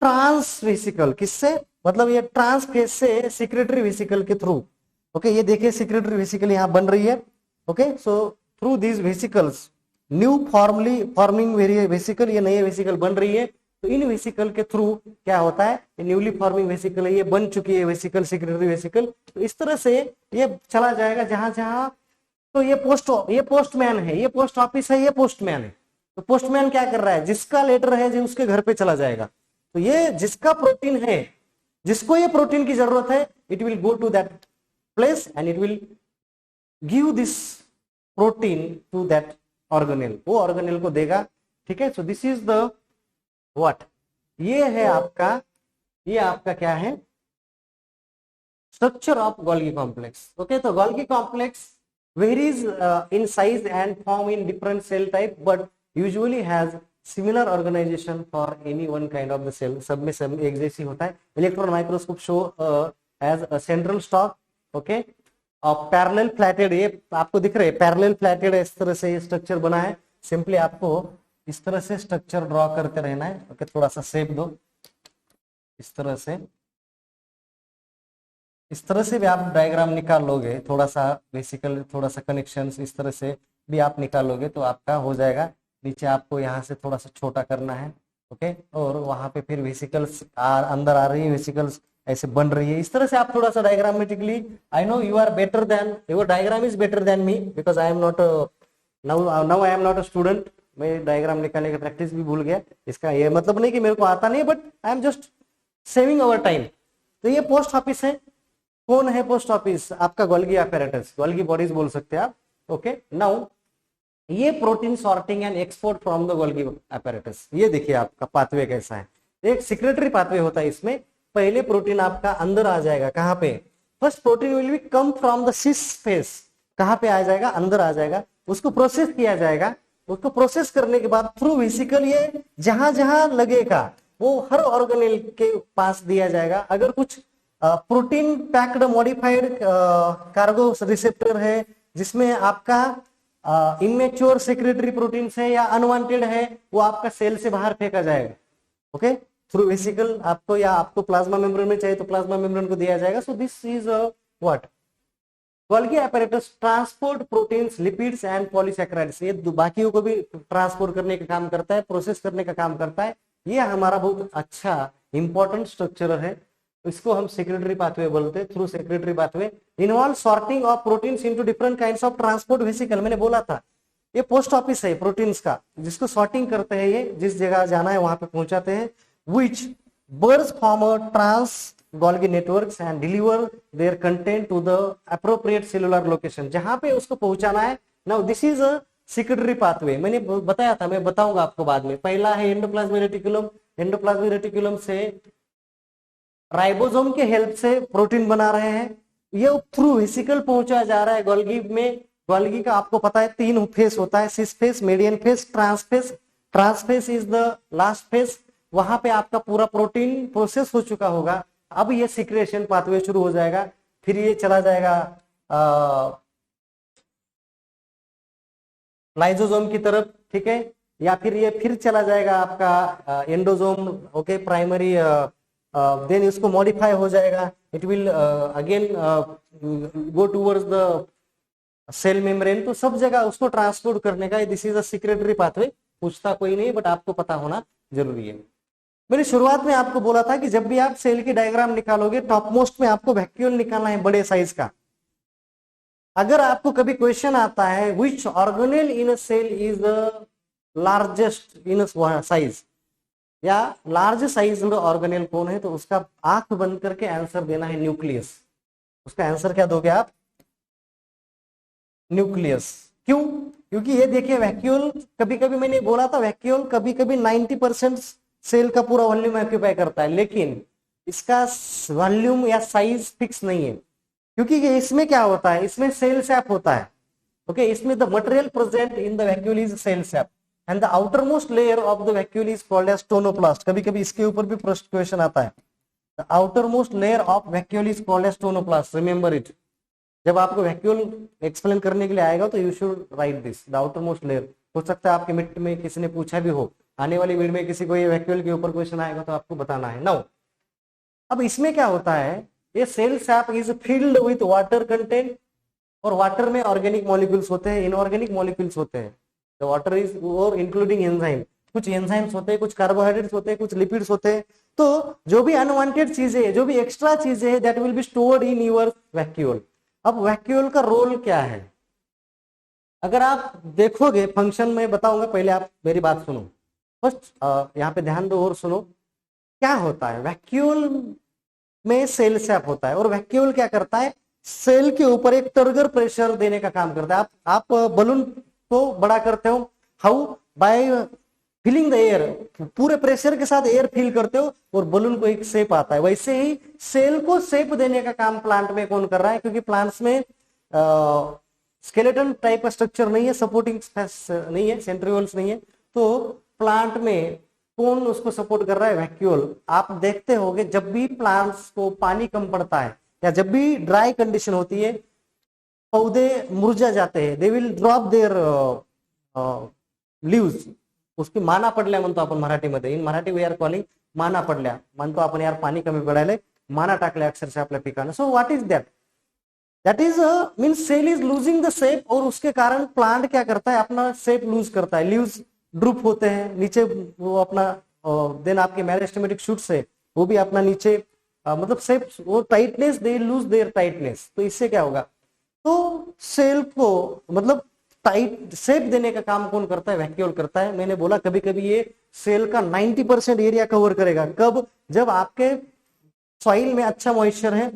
trans vesicle. किससे, मतलब ये ट्रांस फेस से सेक्रेटरी वेसिकल के थ्रू, ओके। ये देखिए सेक्रेटरी वेसिकल यहाँ बन रही है, okay. So through these vesicles new forming vesicle, ये नई वेसिकल बन रही है, तो इन वेसिकल के थ्रू क्या होता है, ये न्यूली फॉर्मिंग वेसिकल है, ये बन चुकी है वेसिकल, सेक्रेटरी वेसिकल। तो इस तरह से ये चला जाएगा जहां जहां, तो ये पोस्टमैन है, ये पोस्ट ऑफिस है, ये पोस्टमैन है। तो पोस्टमैन क्या कर रहा है, जिसका लेटर है जो उसके घर पे चला जाएगा। तो ये जिसका प्रोटीन है, जिसको ये प्रोटीन की जरूरत है, it will go to that place and it will give this protein to that organelle, वो ऑर्गेनेल को देगा, ठीक है। So this is the what, ये है आपका, ये आपका क्या है, structure of Golgi complex, okay. तो Golgi complex varies in size and form in different cell type but usually has similar organization for any one kind of the cell. सब में सब एक जैसी होता है. Electron microscope show as a central stalk. Okay, और पैरेलल फ्लैटेड, ये आपको दिख रहे हैं पैरेलल फ्लैटेड, इस तरह से ये स्ट्रक्चर बना है. सिंपली आपको इस तरह से स्ट्रक्चर ड्रॉ करते रहना है. ओके, थोड़ा सा शेप दो इस तरह से. इस तरह से भी आप डायग्राम निकाल लोगे, थोड़ा सा बेसिकल, थोड़ा सा कनेक्शंस इस तरह से भी आप निकालोगे तो आपका हो जाएगा. नीचे आपको यहाँ से थोड़ा सा छोटा करना है. ओके, और वहां पे फिर वेसिकल्स अंदर आ रही है, वेसिकल्स ऐसे बन रही है. इस तरह से आप थोड़ा सा diagrammatically, I know you are better than, your diagram is better than me because I am not now I am not a student. मैं डायग्राम निकालने का प्रैक्टिस भी भूल गया. इसका ये मतलब नहीं कि मेरे को आता नहीं, but I am just saving our time. तो ये पोस्ट ऑफिस है. कौन है पोस्ट ऑफिस? आपका गोल्गी अपैरेटस, गोल्गी बॉडीज बोल सकते हैं आप. ओके, नाउ ये protein sorting and export from the Golgi apparatus. ये देखिए आपका पाथवे कैसा है. एक सिक्रेटरी पाथवे होता है इसमें. पहले प्रोटीन आपका अंदर आ जाएगा. कहां पे? First protein will B come from the cis face. कहां पे आ जाएगा? अंदर आ जाएगा. उसको प्रोसेस किया जाएगा. उसको प्रोसेस करने के बाद थ्रू वेसिकल ये जहां जहां लगेगा वो हर ऑर्गेनेल के पास दिया जाएगा. अगर कुछ protein packed modified cargo receptor है जिसमें आपका इमेच्योर सेक्रेटरी प्रोटीन है या अनवांटेड है, वो आपका सेल से बाहर फेंका जाएगा. ओके, थ्रू वेसिकल आपको, या आपको प्लाज्मा मेम्ब्रेन में चाहिए तो प्लाज्मा मेम्ब्रेन को दिया जाएगा. सो this is what Golgi apparatus transport proteins, lipids and polysaccharides. ये बाकियों को भी ट्रांसपोर्ट करने का काम करता है, प्रोसेस करने का काम करता है. ये हमारा बहुत अच्छा इंपॉर्टेंट स्ट्रक्चर है. इसको हम सेक्रेटरी पाथवे बोलते हैं. Through secretary pathway involve sorting of proteins into different kinds of transport vesicle. मैंने बोला था ये पोस्ट ऑफिस है प्रोटीन्स का, जिसको सॉर्टिंग करते हैं. ये जिस जगह जाना है वहां पे पहुंचाते हैं. which birds form a trans Golgi networks and deliver their content to the appropriate cellular location. जहां पे उसको पहुंचाना है. now this is a secretory pathway. मैंने बताया था, मैं बताऊंगा आपको बाद में. पहला है एंडोप्लाज्मिक रेटिकुलम. एंडोप्लाज्मिक रेटिकुलम से राइबोसोम के हेल्प से प्रोटीन बना रहे हैं. ये थ्रू वेसिकल पहुंचा जा रहा है गोल्गी में. गोल्गी का आपको पता है 3 फेस होता है, सिस face, median face, trans face. Trans face is the last face. वहां पे आपका पूरा प्रोटीन प्रोसेस हो चुका होगा. अब ये सिक्रेशन पाथवे शुरू हो जाएगा. फिर ये चला जाएगा लाइजोसोम की तरफ. ठीक है, या फिर ये फिर चला जाएगा आपका एंडोसोम. ओके, प्राइमरी, देन इसको मॉडिफाई हो जाएगा. It will again go towards the cell membrane. तो सब जगह उसको ट्रांसपोर्ट करने का this is a secretory pathway. पूछता कोई नहीं, बट आपको पता होना जरूरी है. मैंने शुरुआत में आपको बोला था कि जब भी आप सेल की डायग्राम निकालोगे टॉप मोस्ट में आपको वैक्यूल निकालना है बड़े साइज का. अगर आपको कभी क्वेश्चन आता है which organelle in a cell is the largest in size, या लार्ज साइज ऑर्गेनेल कौन है, तो उसका आंख बंद करके आंसर देना है न्यूक्लियस. उसका आंसर क्या दोगे आप? न्यूक्लियस. क्यों? क्योंकि ये देखिए वैक्यूल, कभी कभी मैंने बोला था वैक्यूल कभी कभी 90% सेल का पूरा वॉल्यूम ऑक्यूपाई करता है, लेकिन इसका वॉल्यूम या साइज फिक्स नहीं है. क्योंकि इसमें क्या होता है, इसमें सेल सैप होता है. ओके, इसमें the material present in the vacuole is cell sap and the outermost layer of the vacuole is called as tonoplast. कभी कभी इसके ऊपर भी क्वेश्चन आता है. The outermost layer of vacuole is called as tonoplast. Remember it. जब आपको वैक्यूल एक्सप्लेन करने के लिए आएगा तो you should write this, the outermost layer. हो सकता है आपके मिनट में किसी ने पूछा भी हो, आने वाली वीडियो में किसी को ये वैक्यूल के ऊपर क्वेश्चन आएगा तो आपको बताना है. नाउ अब इसमें क्या होता है, ये cell sap is filled with water content, और वाटर में ऑर्गेनिक मॉलिक्यूल्स होते हैं, इनऑर्गेनिक मॉलिक्यूल्स होते हैं. द वाटर इज और इंक्लूडिंग एंजाइम. कुछ एंजाइम्स होते हैं, कुछ कार्बोहाइड्रेट्स होते हैं, कुछ लिपिड्स होते हैं. तो जो भी अनवांटेड चीजें, जो भी एक्स्ट्रा चीजें हैं, that will be stored in your vacuole. अब वैक्यूल का रोल क्या है, अगर आप देखोगे फंक्शन में बताऊंगा, पहले आप मेरी बात सुनो. फर्स्ट यहाँ पे ध्यान दो और सुनो. क्या होता है वैक्यूल में? सेल सैप होता है, और वैक्यूल क्या करता है, सेल के ऊपर एक टर्गर प्रेशर देने का काम करता है. आप बलून को बड़ा करते हो, how? By filling the air. पूरे प्रेशर के साथ एयर फिल करते हो और बलून को एक शेप आता है. वैसे ही सेल को शेप देने का काम प्लांट में कौन कर रहा है, क्योंकि प्लांट्स में स्केलेटन टाइप का स्ट्रक्चर नहीं है, सपोर्टिंग नहीं है, सेंट्रियोल्स नहीं है। तो प्लांट में कौन उसको सपोर्ट कर रहा है? वैक्यूल। आप देखते होंगे जब भी प्लांट्स को पानी कम पड़ता है या जब भी ड्राई कंडीशन होती है, पौधे मुरझा जाते हैं, they will drop there leaves. उसकी माना पडल्या म्हणतो आपण मराठीमध्ये. इन मराठी वी आर कॉलिंग माना पडल्या. म्हणतो आपण यार पाणी कमी पडायला, माना टाकल्या अक्षरशः आपल्या पिकांना. So what is that? That is means cell is losing the shape, और उसके कारण प्लांट क्या करता है? अपना शेप लूज करता है, लीव्स ड्रूप होते हैं नीचे, वो अपना देन आपके मेरिस्टेमेटिक शूट्स है वो भी अपना नीचे मतलब शेप, वो tightness, they lose their tightness. तो इससे क्या होगा? तो सेल को मतलब टाइट शेप देने का काम कौन करता है? वैक्यूल करता है. मैंने बोला कभी कभी ये सेल का 90% एरिया कवर करेगा. कब? जब आपके सॉइल में अच्छा मॉइस्चर है,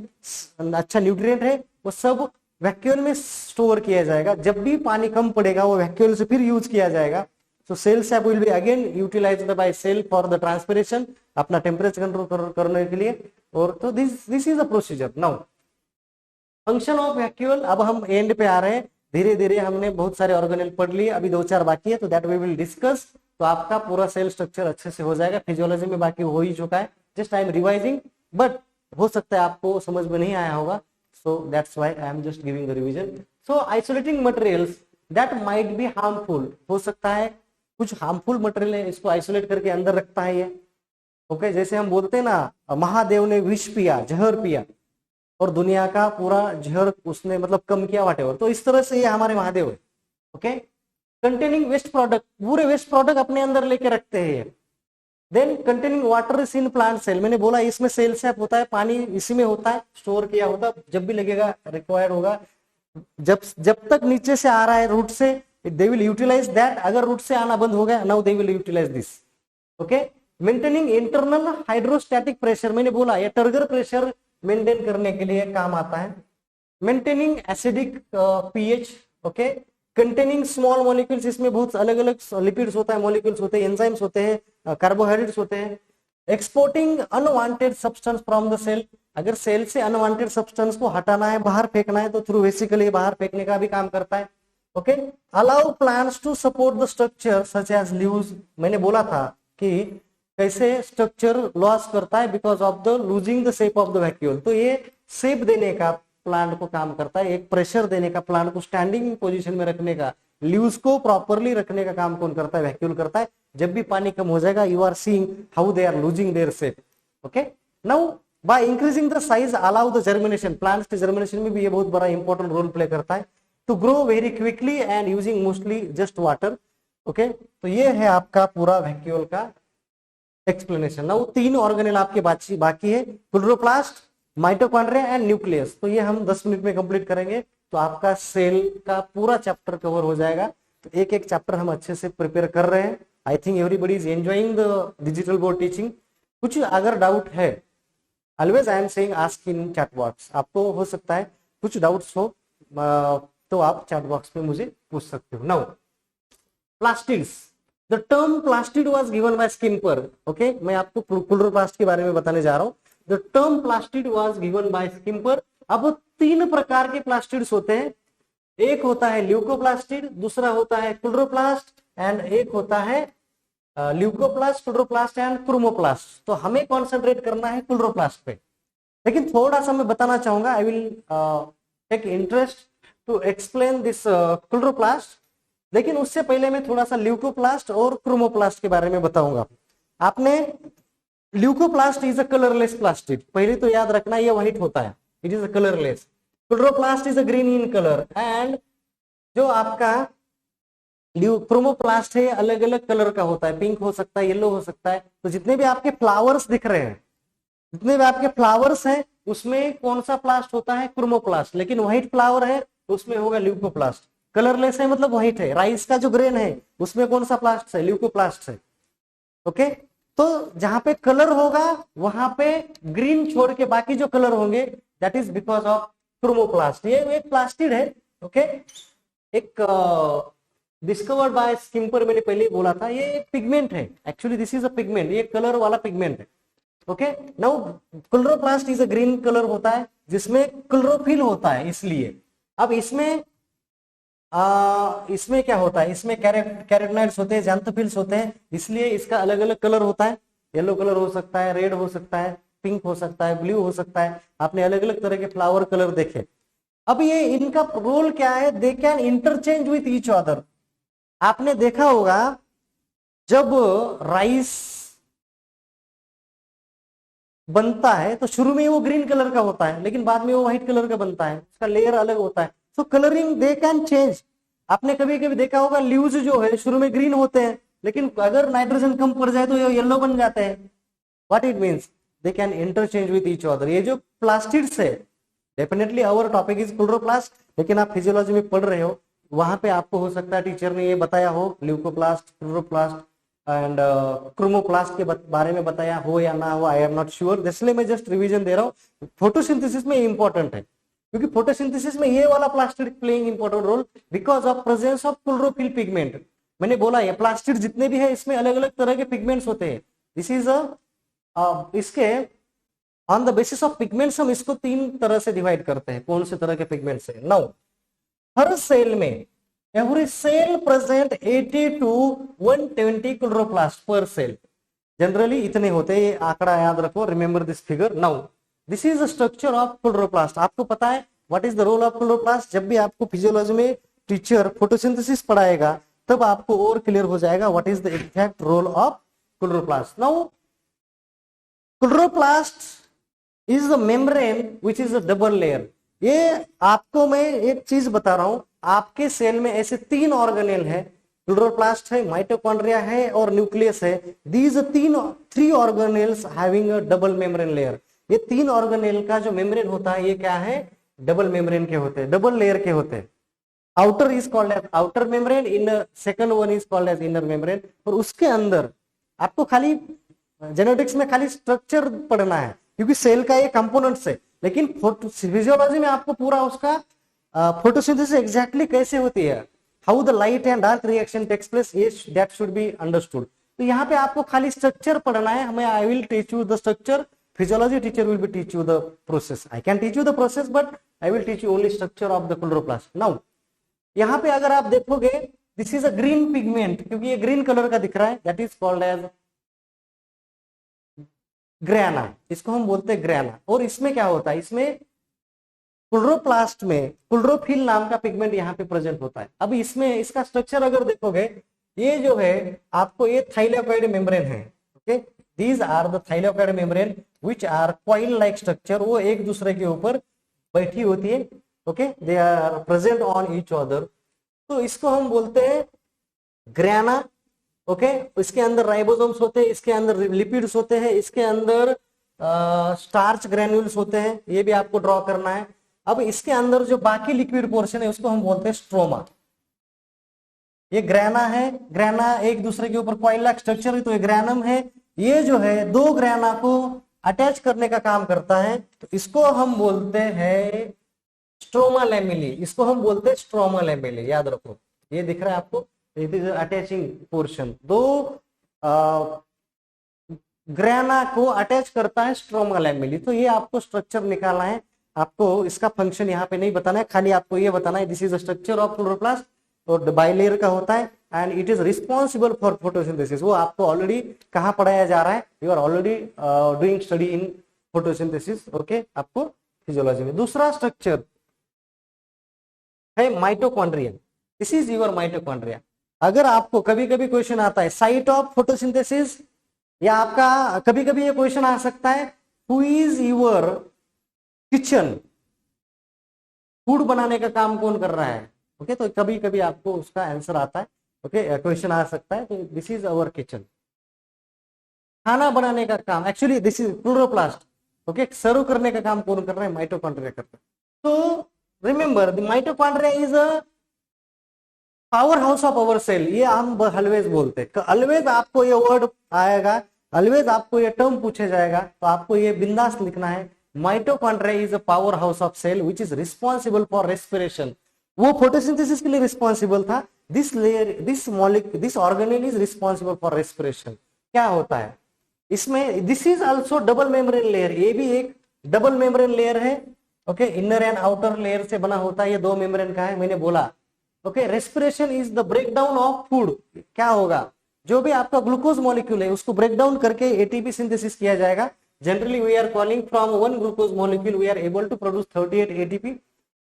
अच्छा न्यूट्रिएंट है, वो सब वैक्यूल में स्टोर किया जाएगा. जब भी पानी कम पड़ेगा वो वैक्यूल से फिर यूज किया जाएगा. So cell sap will be again utilized by cell for the transpiration, अपना टेम्परेचर कंट्रोल करने के लिए. और तो this is the procedure. Now function of vacuole. अब हम एंड पे आ रहे हैं. धीरे धीरे हमने बहुत सारे ऑर्गेनेल पढ़ लिए, अभी 2-4 बाकी है, तो दैट वी विल डिस्कस. तो आपका पूरा सेल स्ट्रक्चर अच्छे से हो जाएगा. फिजियोलॉजी में बाकी हो ही चुका है, just I am revising, but हो सकता है आपको समझ में नहीं आया होगा. So that's why I am just giving the revision. So isolating materials that might be harmful. हो सकता है कुछ हार्मफुल मटेरियल है, इसको आइसोलेट करके अंदर रखता है ये. ओके, जैसे हम बोलते हैं ना, महादेव ने विष पिया, जहर पिया, और दुनिया का पूरा जहर उसने मतलब कम किया, वाटेवर. तो इस तरह से ये हमारे महादेव है. ओके, कंटेनिंग वेस्ट प्रोडक्ट, पूरे वेस्ट प्रोडक्ट अपने अंदर लेके रखते हैं. Then containing water is in plant cell. मैंने बोला इसमें सेल सैप होता है, पानी इसी में होता है, स्टोर किया होता है, जब भी लगेगा रिक्वायर्ड होगा. जब तक नीचे से आ रहा है रूट से, दे विल यूटिलाइज दैट. अगर रूट से आना बंद हो गया, now they will utilize this. Okay, maintaining internal hydrostatic pressure. मैंने बोला ये टर्गर प्रेशर मेंटेन करने के लिए काम आता है. Maintaining acidic pH. Okay, containing small molecules. इसमें बहुत अलग अलग लिपिड्स होता है, मॉलिक्यूल्स होते हैं, एंजाइम्स होते हैं, कार्बोहाइड्रेट्स होते हैं. Exporting unwanted substance from the cell. अगर सेल से अनवांटेड सब्सटेंस को हटाना है, बाहर फेंकना है, तो थ्रू वेसिकली बाहर फेंकने का भी काम करता है. Okay, allow plants to support the structure such as leaves. मैंने बोला था कि कैसे स्ट्रक्चर लॉस करता है because of the losing the shape of the vacuole. तो ये शेप देने का प्लांट को काम करता है, एक प्रेशर देने का, प्लांट को स्टैंडिंग पोजीशन में रखने का, लीव्स को प्रॉपरली रखने का काम कौन करता है? वैक्यूल करता है. जब भी पानी कम हो जाएगा, you are seeing how they are losing their shape. Okay, now by increasing the size allow the germination. Plants के जर्मिनेशन में भी ये बहुत बड़ा इंपॉर्टेंट रोल प्ले करता है. To grow very quickly and using mostly just water. Okay, तो ये है आपका पूरा वैक्यूल का एक्सप्लेनेशन. नाउ 3 ऑर्गेनेल आपके बाकी है, क्लोरोप्लास्ट, माइटोकॉन्ड्रिया एंड न्यूक्लियस. तो ये हम 10 मिनट में कंप्लीट करेंगे, तो आपका सेल का पूरा चैप्टर कवर हो जाएगा. तो एक एक चैप्टर हम अच्छे से प्रिपेयर कर रहे हैं. I think everybody is enjoying the digital board teaching. कुछ अगर डाउट है, always I am saying ask in chat box. आपको हो सकता है कुछ डाउट्स हो, तो आप चैट बॉक्स में मुझे पूछ सकते हो. Now plastids. The term plastid was given by Schimper. Okay, मैं आपको क्लोरोप्लास्ट के बारे में बताने जा रहा हूं. The term plastid was given by Schimper. अब 3 प्रकार के प्लास्टिड्स होते हैं. एक होता है ल्यूकोप्लास्टिड, दूसरा होता है क्लोरोप्लास्ट, एंड एक होता है ल्यूकोप्लास्ट, क्लोरोप्लास्ट एंड क्रोमोप्लास्ट. तो हमें कॉन्सेंट्रेट करना है क्लोरोप्लास्ट पे. लेकिन थोड़ा सा मैं बताना चाहूंगा, I will take interest to explain this chloroplast. लेकिन उससे पहले मैं थोड़ा सा ल्यूकोप्लास्ट और क्रोमोप्लास्ट के बारे में बताऊंगा. आपने leucoplast is a colourless plastid, पहले तो याद रखना ये व्हाइट होता है, it is a colourless. Chloroplast is a green in colour, and जो आपका क्रोमोप्लास्ट है अलग अलग कलर का होता है, पिंक हो सकता है, येलो हो सकता है. तो जितने भी आपके फ्लावर्स दिख रहे हैं, जितने भी आपके फ्लावर्स हैं, उसमें कौन सा प्लास्ट होता है? क्रोमोप्लास्ट. लेकिन व्हाइट फ्लावर है तो उसमें होगा ल्यूकोप्लास्ट. कलरलेस है मतलब व्हाइट है. राइस का जो ग्रेन है उसमें कौन सा प्लास्ट है? ल्यूकोप्लास्ट है. ओके, तो जहां पे कलर होगा वहां पे ग्रीन छोड़ के बाकी जो कलर होंगे, that is because of chromoplast. ये एक प्लास्टिड है. ओके, एक डिस्कवर्ड बाय स्किम्पर. मैंने पहले ही बोला था ये एक पिगमेंट है. Actually this is a pigment, ये कलर वाला पिगमेंट है. Okay, now chloroplast is a green colour होता है जिसमें क्लोरोफिल होता है, इसलिए. अब इसमें इसमें क्या होता है, इसमें कैरोटीनॉइड्स होते हैं, ज़ैंथोफिल्स होते हैं, इसलिए इसका अलग अलग कलर होता है। येलो कलर हो सकता है, रेड हो सकता है, पिंक हो सकता है, ब्लू हो सकता है। आपने अलग अलग तरह के फ्लावर कलर देखे। अब ये इनका रोल क्या है, दे can interchange with each other. आपने देखा होगा जब राइस बनता है तो शुरू में वो ग्रीन कलर का होता है, लेकिन बाद में वो व्हाइट कलर का बनता है, उसका लेयर अलग होता है। सो कलरिंग दे कैन चेंज। आपने कभी कभी देखा होगा लीव्स जो है शुरू में ग्रीन होते हैं, लेकिन अगर नाइट्रोजन कम पड़ जाए तो ये येलो बन जाते हैं। What it means, they can interchange with each other. ये जो प्लास्टिड्स है, definitely our topic is chloroplast, लेकिन आप फिजियोलॉजी में पढ़ रहे हो, वहां पे आपको हो सकता है टीचर ने ये बताया हो ल्यूकोप्लास्ट, क्लोरोप्लास्ट एंड क्रोमोप्लास्ट के बारे में बताया हो या ना हो, आई एम नॉट श्योर, इसलिए मैं जस्ट रिवीजन दे रहा हूँ। फोटोसिंथेसिस में इंपॉर्टेंट है, क्योंकि फोटोसिंथेसिस में ये वाला plastid playing important role because of presence of chlorophyll pigment. मैंने बोला ये प्लास्टिड जितने भी है इसमें अलग अलग तरह के पिगमेंट्स होते हैं। दिस इज इसके on the basis of pigments हम इसको 3 तरह से डिवाइड करते हैं। कौन से तरह के पिगमेंट्स है? नाउ हर सेल में every cell present 80 to 120 chloroplast per cell। Generally इतने होते हैं, ये आंकड़ा याद रखो, remember this figure. Now this is the structure of chloroplast. आपको पता है what is the role of chloroplast? जब भी आपको फिजियोलॉजी में टीचर फोटोसिंथेसिस पढ़ाएगा तब आपको और क्लियर हो जाएगा what is the exact role of chloroplast. Now chloroplast is the membrane which is a double layer. ये आपको मैं एक चीज बता रहा हूं, आपके सेल में ऐसे 3 ऑर्गेनेल है, क्लोरोप्लास्ट है, माइटोकॉन्ड्रिया है और न्यूक्लियस है। These 3 organelles having a double membrane layer. ये 3 ऑर्गेनेल का जो मेम्ब्रेन होता है ये क्या है? डबल मेम्ब्रेन के होते हैं, डबल लेयर के होते हैं। Outer is called as outer membrane, inner second one is called as inner membrane. और उसके अंदर आपको खाली जेनेटिक्स में खाली स्ट्रक्चर पढ़ना है, क्योंकि सेल का ये कंपोनेंट्स है, लेकिन फिजियोलॉजी में आपको पूरा उसका फोटोसिंथेसिस एग्जैक्टली कैसे होती है, how the light and dark reaction takes place, that should be understood. तो यहाँ पे आपको खाली स्ट्रक्चर पढ़ना है हमें। I will teach you the structure, physiology teacher will be teach you the process. I can teach you the process but I will teach you only structure of the chloroplast. Now यहाँ पे अगर आप देखोगे this is a green pigment, क्योंकि ये ग्रीन कलर का दिख रहा है, that is called as grana. इसको हम बोलते हैं ग्रेना। और इसमें क्या होता है, इसमें क्लोरोप्लास्ट में क्लोरोफिल नाम का पिगमेंट यहाँ पे प्रेजेंट होता है। अब इसमें इसका स्ट्रक्चर अगर देखोगे, ये जो है आपको ये थाइलेकोइड मेम्ब्रेन है। Okay, these are the thylakoid membrane which are coil like structure. वो एक दूसरे के ऊपर बैठी होती है। Okay, they are present on each other. तो इसको हम बोलते हैं ग्रेना। ओके, इसके अंदर राइबोसोम्स होते हैं, इसके अंदर लिपिड्स होते हैं, इसके अंदर स्टार्च ग्रेन्यूल्स होते हैं, ये भी आपको ड्रॉ करना है। अब इसके अंदर जो बाकी लिक्विड पोर्शन है उसको हम बोलते हैं स्ट्रोमा। ये ग्रेना है, ग्रेना एक दूसरे के ऊपर कॉइल लाइक स्ट्रक्चर है, तो ये ग्रेनम है। ये जो है 2 ग्रेना को अटैच करने का काम करता है, तो इसको हम बोलते हैं स्ट्रोमा लैमेली। इसको हम बोलते हैं स्ट्रोमा लैमेली, याद रखो। ये दिख रहा है आपको, it is attaching portion. 2 grana को अटैच करता है स्ट्रोमा लैमेली। तो ये आपको स्ट्रक्चर निकालना है, आपको इसका फंक्शन यहाँ पे नहीं बताना है, खाली आपको ये बताना है this is the structure of chloroplast और बाइलेयर का होता है and it is responsible for photosynthesis. वो आपको ऑलरेडी कहाँ पढ़ाया जा रहा है, you are already doing study in photosynthesis. Okay, आपको फिजियोलॉजी में। दूसरा स्ट्रक्चर है mitochondria. This is your mitochondria. अगर आपको कभी कभी क्वेश्चन आता है साइट ऑफ फोटोसिंथेसिस, या आपका कभी कभी ये क्वेश्चन आ सकता है who is your kitchen, food बनाने का काम कौन कर रहा है। ओके, तो कभी कभी आपको उसका आंसर आता है। ओके, क्वेश्चन आ सकता है, तो दिस इज अवर किचन। खाना बनाने का काम, actually this is chloroplast. Okay, serve करने का काम कौन कर रहा है? माइटोकॉन्ड्रिया करता है। तो remember the mitochondria is a powerhouse of our cell. ये हम ऑलवेज बोलते हैं, ऑलवेज आपको ये वर्ड आएगा, ऑलवेज आपको ये टर्म पूछा जाएगा, तो आपको ये बिंदास लिखना है mitochondria is a powerhouse of cell which is responsible for respiration. वो फोटोसिंथेसिस के लिए रिस्पॉन्सिबल था। This layer, this organelle is responsible for respiration. क्या होता है इसमें? This is also double membrane layer. ये भी एक डबल मेम्ब्रेन लेयर है। Okay, inner and outer layer से बना होता है, ये 2 मेम्ब्रेन का है, मैंने बोला। Okay, respiration is the breakdown of food. क्या होगा, जो भी आपका ग्लूकोज मॉलिक्यूल है उसको ब्रेक डाउन करके एटीपी सिंथेसिस किया जाएगा। Generally we are calling from one glucose molecule we are able to produce 38 ATP.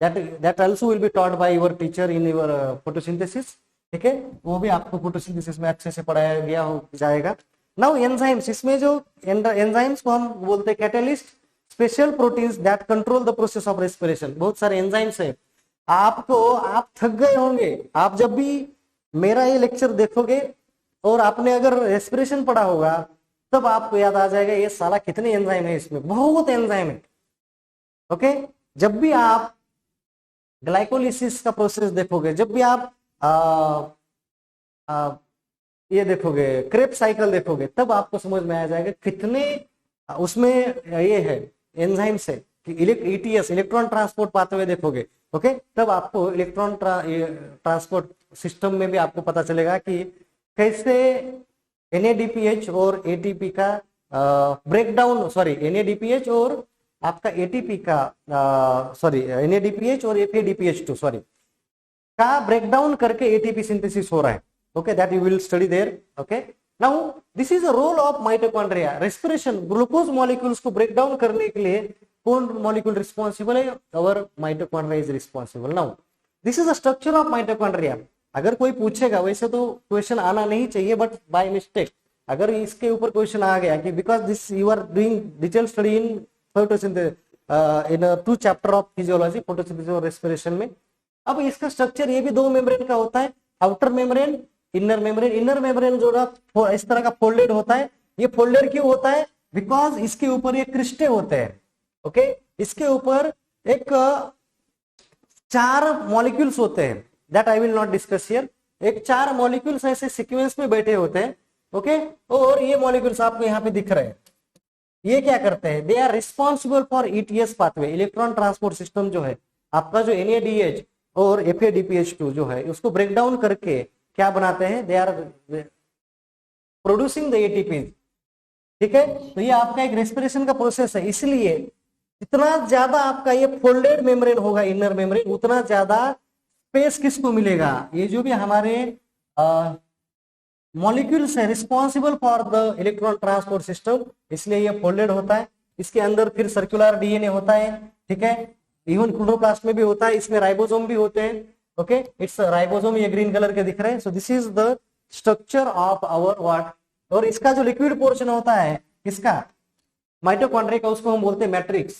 That also will be taught by your teacher in your photosynthesis. ठीक है, वो भी आपको फोटोसिंथेसिस में अच्छे से पढ़ाया गया हो जाएगा। नाउ एंजाइम्स, इसमें जो एंजाइम्स को हम बोलते हैं catalyst, special proteins that control the process of respiration. बहुत सारे एंजाइम्स है। आपको, आप थक गए होंगे, आप जब भी मेरा ये लेक्चर देखोगे और आपने अगर रेस्पिरेशन पढ़ा होगा तब आपको याद आ जाएगा ये साला कितने एंजाइम है, इसमें बहुत एंजाइम है। ओके, जब भी आप ग्लाइकोलिसिस का प्रोसेस देखोगे, जब भी आप ये देखोगे क्रेब साइकिल देखोगे, तब आपको समझ में आ जाएगा कितने उसमें ये है एंजाइम्स है। ईटीएस, इलेक्ट्रॉन ट्रांसपोर्ट पाथवे देखोगे, ओके, तब आपको इलेक्ट्रॉन ट्रांसपोर्ट सिस्टम में भी आपको पता चलेगा कि कैसे NADPH और ATP का ब्रेकडाउन, सॉरी NADPH और आपका ATP का सॉरी NADPH और FADPH2 सॉरी का ब्रेकडाउन करके ATP सिंथेसिस हो रहा है। Okay, that you will study there. Okay, now this is a role of mitochondria. Respiration, glucose molecules को ब्रेक डाउन करने के लिए कौन मॉलिक्यूल रिस्पॉन्सिबल है, और mitochondria is responsible. Now this is the structure of mitochondria. अगर कोई पूछेगा, वैसे तो क्वेश्चन आना नहीं चाहिए, बट बाय मिस्टेक अगर इसके ऊपर क्वेश्चन आ गया कि because this you are doing detail study in photosynthesis in 2 chapter of physiology, photosynthesis और रेस्पिरेशन में। अब इसका स्ट्रक्चर ये भी 2 मेम्ब्रेन का होता है, outer membrane, inner membrane. Inner membrane जो ना इस तरह का फोल्डेड होता है। ये फोल्डेड क्यों होता है, बिकॉज इसके ऊपर ये क्रिस्टे होते हैं। ओके, इसके ऊपर एक 4 मॉलिक्यूल्स होते हैं, that I will not discuss here. एक 4 मॉलिक्यूल्स ऐसे सीक्वेंस में बैठे होते हैं। ओके, और ये मॉलिक्यूल्स आपको यहाँ पे दिख रहे हैं। ये क्या करते हैं, they are responsible for ETS pathway, electron transport system जो है आपका, जो NADH और FADPH2 जो है उसको ब्रेक डाउन करके क्या बनाते हैं, they are producing the ATP। ठीक है, तो ये आपका एक रेस्पिरेशन का प्रोसेस है। इसलिए जितना ज्यादा आपका ये फोल्डेड मेम्ब्रेन होगा, इनर मेम्ब्रेन, उतना ज्यादा स्पेस किसको मिलेगा, ये जो भी हमारे मॉलिक्यूल्स है responsible for the electron transport system, इसलिए ये फोल्डेड होता है। इसके अंदर फिर सर्कुलर DNA होता है। ठीक है, इवन क्लोरोप्लास्ट में भी होता है, इसमें राइबोसोम भी होते हैं। ओके, इट्स राइबोसोम, ये ग्रीन कलर के दिख रहे हैं। So this is the structure of our what. और इसका जो लिक्विड पोर्शन होता है इसका माइटोकॉन्ड्रिया का, उसको हम बोलते हैं matrix.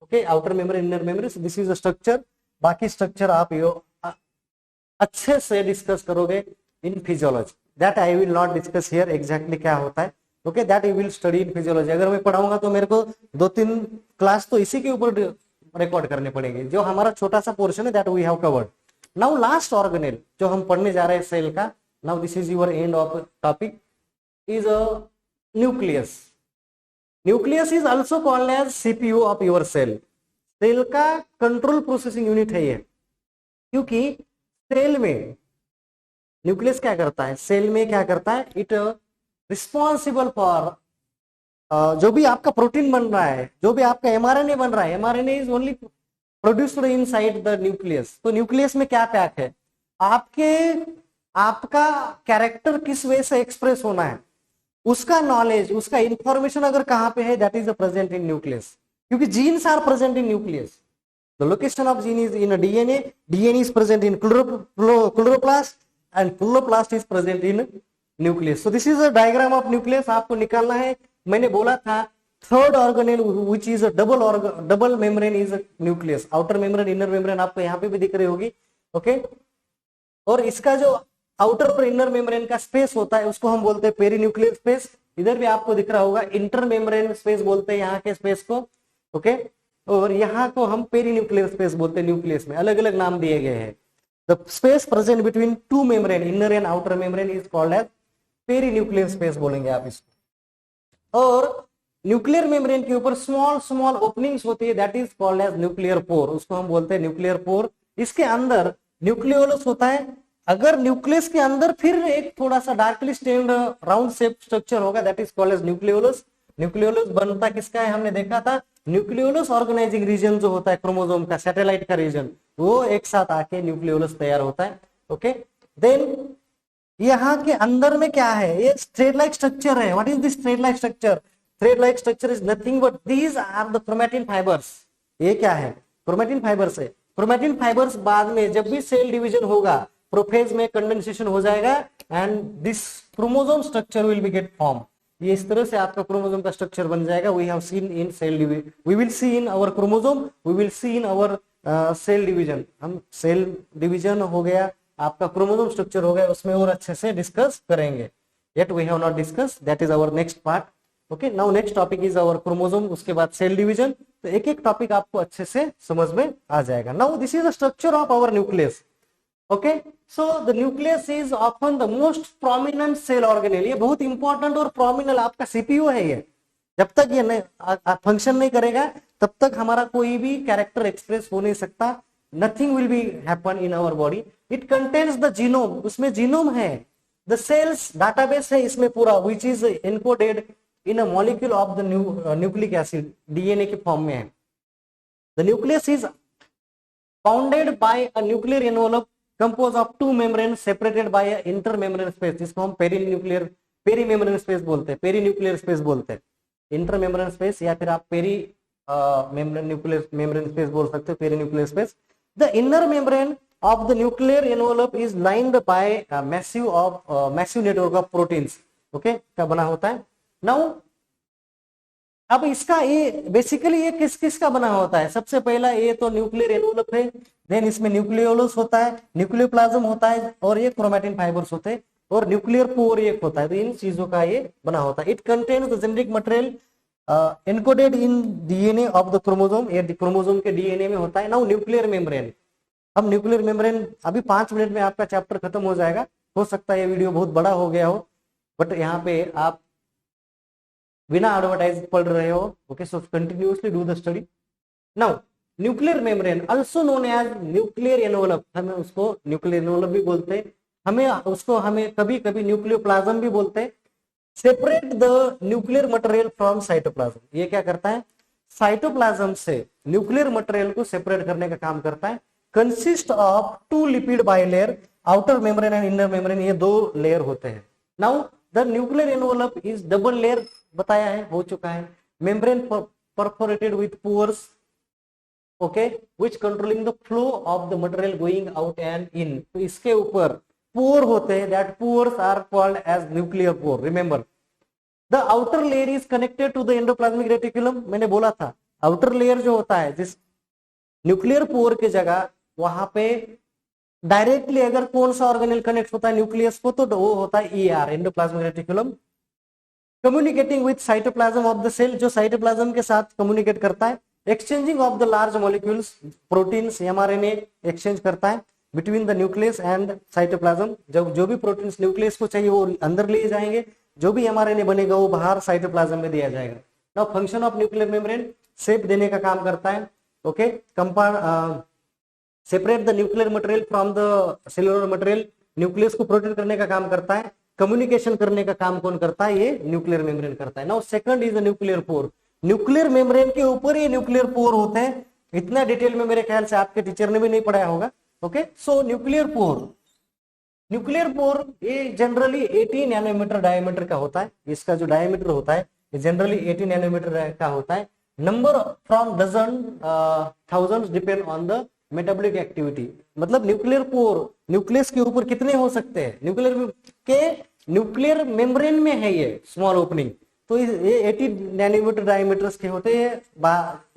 Okay, outer membrane, inner membrane, this is the structure. बाकी स्ट्रक्चर आप अच्छे से डिस्कस करोगे in physiology, that I will not discuss here exactly क्या होता है। Okay, that you will study in physiology. अगर मैं पढ़ाऊंगा तो मेरे को 2-3 क्लास तो इसी के ऊपर रिकॉर्ड करने पड़ेंगे। जो हमारा छोटा सा पोर्शन है that we have covered. Now last organelle जो हम पढ़ने जा रहे हैं सेल का, now this is your end of topic, is a nucleus. Nucleus is also called as CPU of your cell. Cell का कंट्रोल प्रोसेसिंग यूनिट है ये, क्योंकि सेल में न्यूक्लियस क्या करता है, सेल में क्या करता है, इट रिस्पॉन्सिबल फॉर जो भी आपका प्रोटीन बन रहा है, जो भी आपका mRNA बन रहा है, mRNA is only produced inside the nucleus. तो न्यूक्लियस में क्या पैक है, आपका कैरेक्टर किस वे से एक्सप्रेस होना है, उसका नॉलेज, उसका इंफॉर्मेशन अगर कहां पे है, that is present in nucleus. क्योंकि genes are present in nucleus. The location of gene is in a DNA. DNA is present in chloroplast and chloroplast is present in nucleus. So this is a diagram of nucleus. आपको निकालना है। मैंने बोला था third organelle which is a double membrane is a nucleus. Outer membrane, inner membrane आपको यहाँ पे भी दिख रही होगी। ओके, और इसका जो आउटर और इनर मेम्ब्रेन का स्पेस होता है उसको हम बोलते हैं पेरीन्यूक्लियर स्पेस। इधर भी आपको दिख रहा होगा इंटर मेम्ब्रेन स्पेस बोलते हैं यहाँ के स्पेस को। ओके, और यहाँ को हम पेरीन्यूक्लियर स्पेस बोलते हैं। न्यूक्लियस में अलग अलग नाम दिए गए हैं। The space present between 2 membrane, inner and outer membrane, is called as perinuclear space बोलेंगे आप इसको। और न्यूक्लियर मेम्ब्रेन के ऊपर स्मॉल स्मॉल ओपनिंग्स होती है, that is called as nuclear pore, उसको हम बोलते हैं न्यूक्लियर पोर। इसके अंदर न्यूक्लियोलस होता है। अगर न्यूक्लियस के अंदर फिर एक थोड़ा सा darkly stained round shape structure होगा, that is called as nucleolus. Nucleolus बनता किसका है, हमने देखा था न्यूक्लियोलस ऑर्गेनाइजिंग रीजन जो होता है क्रोमोसोम का, सैटेलाइट का रीजन, वो एक साथ आके न्यूक्लियोलस तैयार होता है। ओके, देन यहाँ के अंदर में क्या है, ये थ्रेड लाइक स्ट्रक्चर है। What is this thread like structure? Thread like structure is nothing but these are the chromatin fibres. ये क्या है? क्रोमैटिन फाइबर्स है। क्रोमैटिन फाइबर्स बाद में जब भी सेल डिवीजन होगा, प्रोफेज में कंडेंसेशन हो जाएगा and this chromosome structure will be get form. ये इस तरह से आपका क्रोमोसोम का स्ट्रक्चर बन जाएगा। We have seen in cell division, we will see in our chromosome, we will see in our cell division. हम सेल डिवीजन हो गया, आपका क्रोमोसोम स्ट्रक्चर हो गया, उसमें और अच्छे से डिस्कस करेंगे। Yet we have not discuss, that is our next part. Okay, now next topic is our chromosome, उसके बाद सेल डिवीजन। तो एक एक टॉपिक आपको अच्छे से समझ में आ जाएगा। Now this is the structure of our nucleus. Okay, so the nucleus is often the most prominent cell organelle. ये बहुत इंपॉर्टेंट और प्रोमिनेंट आपका सीपीयू है। ये जब तक ये फंक्शन नहीं करेगा तब तक हमारा कोई भी कैरेक्टर एक्सप्रेस हो नहीं सकता। Nothing will be happen in our body. It contains the genome, उसमें जीनोम है। द सेल्स डाटाबेस है इसमें पूरा, which is encoded in a molecule of the nucleic acid, DNA के फॉर्म में है। The nucleus is bounded by a nuclear envelope compose of two membrane separated by a intermembrane space, जिसको हम पेरी मेम्ब्रेन स्पेस बोलते हैं, पेरी न्यूक्लियर स्पेस बोलते हैं। इंटरमेम्ब्रेन स्पेस या फिर आप पेरी मेम्ब्रेन स्पेस बोल सकते हो, perinuclear space. The inner membrane of the nuclear envelope is lined by a massive network of proteins। Okay, क्या बना होता है नाउ। अब इसका ये बेसिकली ये किस किस का बना होता है? सबसे पहला ये तो न्यूक्लियर एनवेलप है, देन इसमें न्यूक्लियोलस होता है, न्यूक्लियोप्लाज्म होता है, और ये क्रोमैटिन फाइबर्स होते हैं, और न्यूक्लियर पोर एक होता है। तो इन चीजों का ये बना होता है। It contains the genetic material encoded in DNA of the chromosome. ये क्रोमोसोम के डीएनए में होता है। नाउ न्यूक्लियर मेम्ब्रेन, अब न्यूक्लियर मेम्ब्रेन अभी 5 मिनट में आपका चैप्टर खत्म हो जाएगा। हो सकता है ये वीडियो बहुत बड़ा हो गया हो, बट यहाँ पे आप बिना एडवर्टाइज पढ़ रहे हो। Okay, so continuously do the study. Now nuclear membrane also known as nuclear envelope, हमें उसको न्यूक्लियर एनवेलप भी बोलते हैं, हमें कभी कभी न्यूक्लियोप्लाज्म भी बोलते हैं। Separate the nuclear material from cytoplasm. ये क्या करता है? साइटोप्लाज्म से न्यूक्लियर मटेरियल को सेपरेट करने का काम करता है। Consist of 2 lipid bilayer, outer membrane and inner membrane, ये 2 लेयर होते हैं। Now the nuclear envelope is double layer, बताया है, हो चुका है। Membrane perforated with pores, okay, which controlling the flow of the material going out and in. तो इसके ऊपर पोर होते हैं, that pores are called as nuclear pore. Remember, the outer layer is connected to the endoplasmic reticulum. मैंने बोला था आउटर लेयर जो होता है, जिस न्यूक्लियर पोर की जगह वहां पे डायरेक्टली अगर कौन सा ऑर्गेनेल कनेक्ट होता है न्यूक्लियस को, तो वो होता है ER, endoplasmic reticulum. Communicating with cytoplasm of the cell, जो साइटोप्लाज्म के साथ कम्युनिकेट करता है। Exchanging of the large molecules, proteins, mRNA exchange करता है between the nucleus and cytoplasm. जब जो भी प्रोटीन्स न्यूक्लियस को चाहिए वो अंदर लिए जाएंगे, जो भी एमआरएनए बनेगा वो बाहर साइटोप्लाज्म में दिया जाएगा। Now function of nuclear membrane, shape देने का काम करता है। Okay, separate the nuclear material from the cellular material, nucleus को प्रोटेक्ट करने का काम करता है। कम्युनिकेशन करने का काम कौन करता है? ये न्यूक्लियर मेम्ब्रेन करता है। Now second is the nuclear pour. Nuclear membrane के ऊपर ये न्यूक्लियर पोर होते हैं। इतना डिटेल में मेरे ख्याल से आपके टीचर ने भी नहीं पढ़ाया होगा। ओके, सो न्यूक्लियर पोर ये जनरली 18 नैनोमीटर डायमीटर का होता है। इसका जो डायमीटर होता है ये जनरली 18 नैनोमीटर का होता है। Number from dozen thousands depend on the metabolic activity. मतलब न्यूक्लियर पोर न्यूक्लियस के ऊपर कितने हो सकते हैं? न्यूक्लियर मेम्ब्रेन में है ये स्मॉल ओपनिंग, तो ये 80 नैनोमीटर डायमीटर के होते हैं।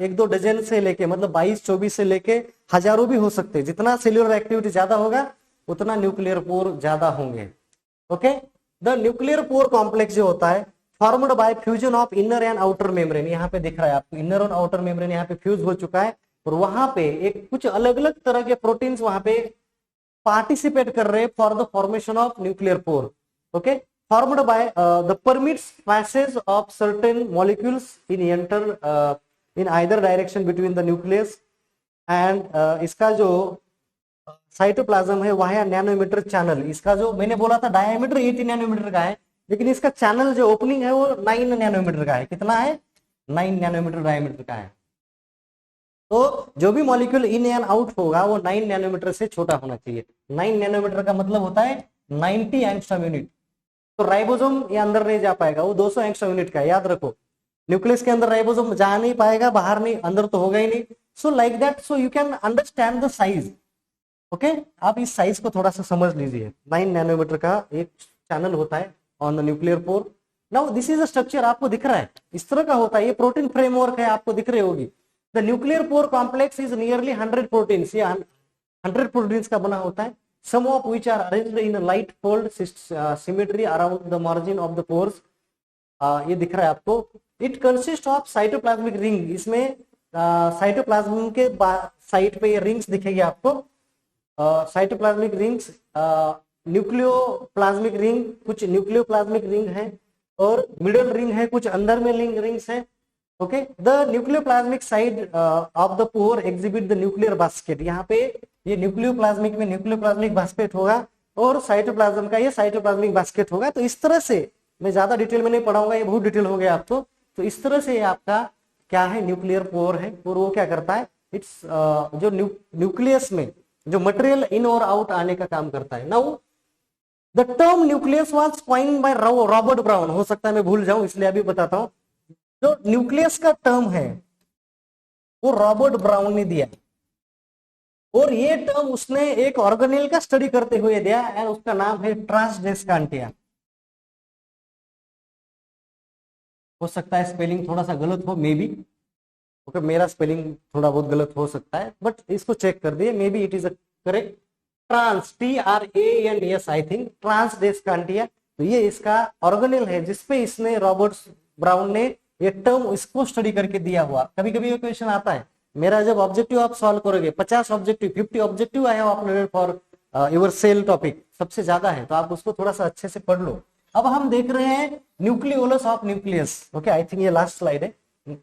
1-2 डजन से लेके मतलब 22-24 से लेके हजारों भी हो सकते हैं। जितना सेल्यूलर एक्टिविटी ज्यादा होगा उतना न्यूक्लियर पोर ज्यादा होंगे। Okay, the nuclear pore complex जो होता है formed by fusion of inner and outer membrane. यहाँ पे दिख रहा है आपको इनर और आउटर मेम्ब्रेन यहाँ पे फ्यूज हो चुका है, और वहां पे एक कुछ अलग अलग तरह के प्रोटीन्स वहां पे पार्टिसिपेट कर रहे हैं for the formation of nuclear pore. Okay, formed by the permits passage of certain molecules in either direction between the nucleus and इसका जो साइटोप्लाज्म है वह है नैनोमीटर चैनल। इसका जो मैंने बोला था डायमीटर 80 नैनोमीटर का है, लेकिन इसका चैनल जो ओपनिंग है वो 9 नैनोमीटर का है। कितना है? 9 नैनोमीटर डायमीटर का है। तो जो भी मॉलिक्यूल इन एंड आउट होगा वो 9 नैनोमीटर से छोटा होना चाहिए। 9 नैनोमीटर का मतलब होता है 90 एंगस्ट्रॉम यूनिट। तो राइबोसोम ये अंदर नहीं जा पाएगा, वो 200 एंगस्ट्रॉम यूनिट का है, याद रखो। न्यूक्लियस के अंदर राइबोसोम जा नहीं पाएगा, बाहर नहीं, अंदर तो होगा ही नहीं। So like that, so you can understand the size. Okay, आप इस साइज को थोड़ा सा समझ लीजिए। 9 नैनोमीटर का एक चैनल होता है on the nuclear pour. Now this is a structure, आपको दिख रहा है इस तरह का होता है, ये प्रोटीन फ्रेमवर्क है, आपको दिख रही होगी। The nuclear pore complex is nearly 100 proteins, ये 100 प्रोटीन्स का बना होता है। Some of which are arranged in light fold symmetry around the margin of the pores. ये दिख रहा है आपको। It consist of cytoplasmic ring, इसमें साइटोप्लाज्म के साइड पे ये रिंग्स दिखेगी आपको। साइटोप्लाज्मिक रिंग्स, न्यूक्लियोप्लाज्मिक रिंग, कुछ न्यूक्लियोप्लाज्मिक रिंग है और मिडल रिंग है, कुछ अंदर में रिंग्स है। Okay, the nucleoplasmic side of the pore exhibit the nuclear basket. यहाँ पे ये न्यूक्लियोप्लाज्मिक में न्यूक्लियोप्लाज्मिक बास्केट होगा और साइटोप्लाज्म का ये साइटोप्लाज्मिक बास्केट होगा। तो इस तरह से, मैं ज्यादा डिटेल में नहीं पढ़ाऊंगा, ये बहुत डिटेल हो गया आपको। तो इस तरह से आपका क्या है, न्यूक्लियर पोर है। और वो क्या करता है, इट्स जो न्यूक्लियस में जो मटेरियल इन और आउट आने का काम करता है। Now the term nucleus was coined by Robert brown. हो सकता है मैं भूल जाऊं, इसलिए अभी बताता हूं। जो न्यूक्लियस का टर्म है वो रॉबर्ट ब्राउन ने दिया, और ये टर्म उसने एक ऑर्गेनेल का स्टडी करते हुए दिया, एंड उसका नाम है ट्रांसडेस्कांटिया। हो सकता है स्पेलिंग थोड़ा सा गलत हो, मे बी, ओके, मेरा स्पेलिंग थोड़ा बहुत गलत हो सकता है, बट इसको चेक कर दिए, may B it is a correct. Trans, TRANS, I think, Tradescantia. तो ये इसका ऑर्गेनेल है जिसपे इसने रॉबर्ट ब्राउन ने ये टर्म इसको स्टडी करके दिया हुआ। कभी कभी ये क्वेश्चन आता है, मेरा जब ऑब्जेक्टिव आप सॉल्व करोगे, 50 objective, 50 objective I have uploaded for your cell topic, सबसे ज्यादा है, तो आप उसको थोड़ा सा अच्छे से पढ़ लो। अब हम देख रहे हैं nucleolus of nucleus. Okay, I think ये लास्ट स्लाइड है।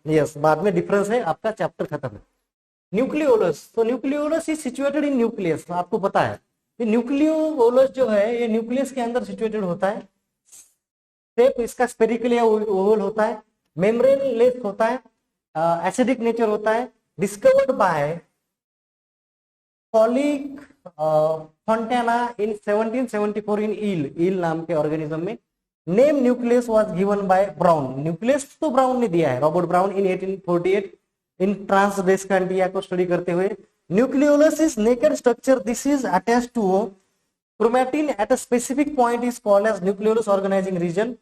यस, बाद में डिफरेंस है, आपका चैप्टर खत्म है। न्यूक्लियोलस, तो nucleolus is situated in nucleus, आपको पता है। ये न्यूक्लियोलस जो है ये न्यूक्लियस के अंदर सिचुएटेड होता है। शेप इसका स्फेरिकल या ओवल होता है, मेम्ब्रेन लेस होता है, एसिडिक नेचर होता है। डिस्कवर्ड बाय पॉलिक फोंटेना इन 1774 इन ईल नाम के ऑर्गेनिज्म में। Name nucleus was given bye brown, nucleus तो ब्राउन ने दिया है, रॉबर्ट ब्राउन इन 1848 इन ट्रांसडेस्कांटिया को स्टडी करते हुए। Nucleolus is naked structure, this is attached to chromatin at a specific point is called as nucleolus organising region.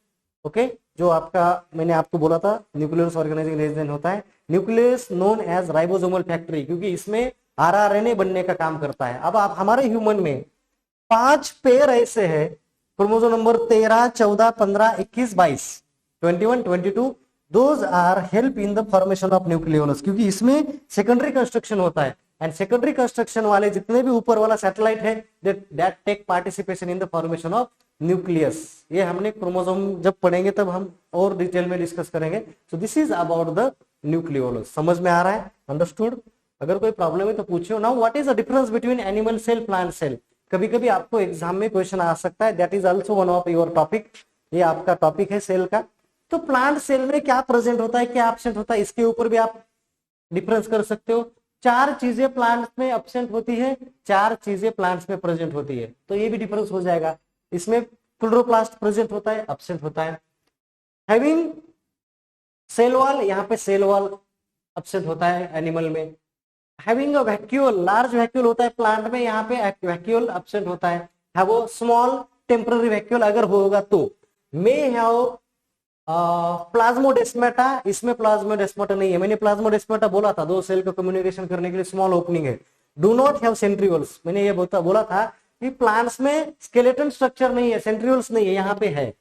Okay, जो आपका मैंने आपको बोला था न्यूक्लियोलस ऑर्गेनाइजिंग रीजन होता है। Nucleus known as ribosomal factory, क्योंकि इसमें RNA बनने का काम करता है। अब आप हमारे ह्यूमन में 5 पेयर ऐसे है, chromosome number 13, 14, 15, 21, 22, 21, 22, those are help in the formation of nucleolus, क्योंकि इसमें सेकेंडरी कंस्ट्रक्शन होता है। एंड सेकेंडरी कंस्ट्रक्शन वाले जितने भी ऊपर वाला सैटेलाइट है, that take participation in the formation of nucleus. ये हमने क्रोमोसोम जब पढ़ेंगे तब हम और डिटेल में डिस्कस करेंगे। सो this is about the nucleolus. समझ में आ रहा है, अंडरस्टूड? अगर कोई प्रॉब्लम है तो पूछियो। Now what is the difference between animal cell, plant cell? कभी कभी आपको एग्जाम में क्वेश्चन आ सकता है, that is also one of your topic. ये आपका टॉपिक है सेल का। तो प्लांट सेल में क्या प्रेजेंट होता है, क्या एब्सेंट होता है, इसके ऊपर भी आप डिफरेंस कर सकते हो। 4 चीजें प्लांट्स में एब्सेंट होती है, 4 चीजें प्लांट्स में प्रेजेंट होती है, तो ये भी डिफरेंस हो जाएगा। इसमें क्लोरोप्लास्ट प्रेजेंट होता है, एब्सेंट होता है। हैविंग सेल वॉल, यहाँ पे सेल वॉल एब्सेंट होता है एनिमल में। Having a vacuole, large vacuole होता है प्लांट में, यहाँ पे वैक्यूल एब्सेंट होता है। Have a small temporary vacuole अगर होगा तो। मे हैव प्लाज्मोडेस्माटा, इसमें प्लाज्मोडेस्माटा नहीं है। मैंने प्लाज्मोडेस्माटा बोला था, 2 सेल को कम्युनिकेशन करने के लिए स्मॉल ओपनिंग है। डू नॉट हैव सेंट्रियोल्स, मैंने ये बोला था कि प्लांट्स में स्केलेटन स्ट्रक्चर नहीं है, सेंट्रियोल्स नहीं है, यहाँ पे है।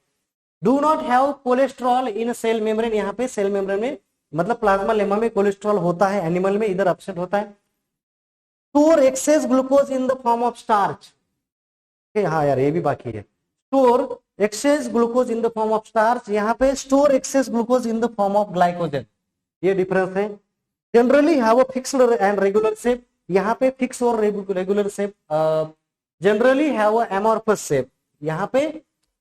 Do not have cholesterol in cell membrane, यहाँ पे सेल मेम्ब्रेन में मतलब प्लाज्मा लेमा में कोलेस्ट्रॉल होता है, एनिमल में इधर एब्सेंट होता है। Store access glucose in the form of starch, हाँ यार ये भी बाकी है। Store access glucose in the form of starch, यहाँ पे store access glucose in the form of glycogen, ये डिफरेंस है। Generally have a fixed and regular shape, यहाँ पे फिक्स और regular shape. Generally have a amorphous shape, यहाँ पे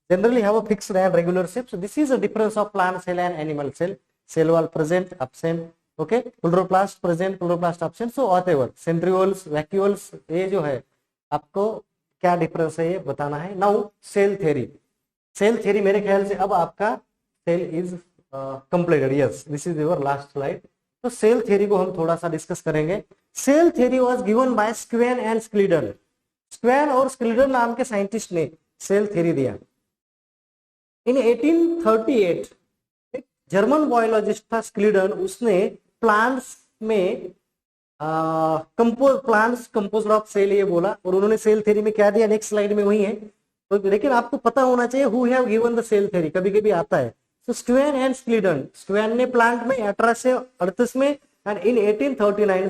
generally have a fixed and regular shape. So this is a difference of plant cell and animal cell. Cell wall present, absent, okay, chloroplast present, chloroplast absent, so whatever, centrioles, vacuoles, ये जो है आपको क्या डिफरेंस है ये बताना है। नाउ सेल थ्योरी, सेल थ्योरी मेरे ख्याल से अब आपका cell is completed, yes this is your last slide. तो सेल थ्योरी को हम थोड़ा सा डिस्कस करेंगे। Cell theory was given by Schwann and Schleiden, Schwann और स्क्लीडन नाम के साइंटिस्ट ने सेल थ्योरी दिया। इन 1838 एक जर्मन बायोलॉजिस्ट था स्क्लीडन, उसने प्लांट्स में प्लांट्स कंपोज्ड ऑफ सेल ये बोला, और उन्होंने सेल थ्योरी में क्या दिया नेक्स्ट स्लाइड में वही है। तो लेकिन आपको पता होना चाहिए who have given the cell theory, कभी कभी आता है। तो स्क्वेन एंड स्क्लीडन, स्क्वेन ने प्लांट में 1838 में, एंड इन 1839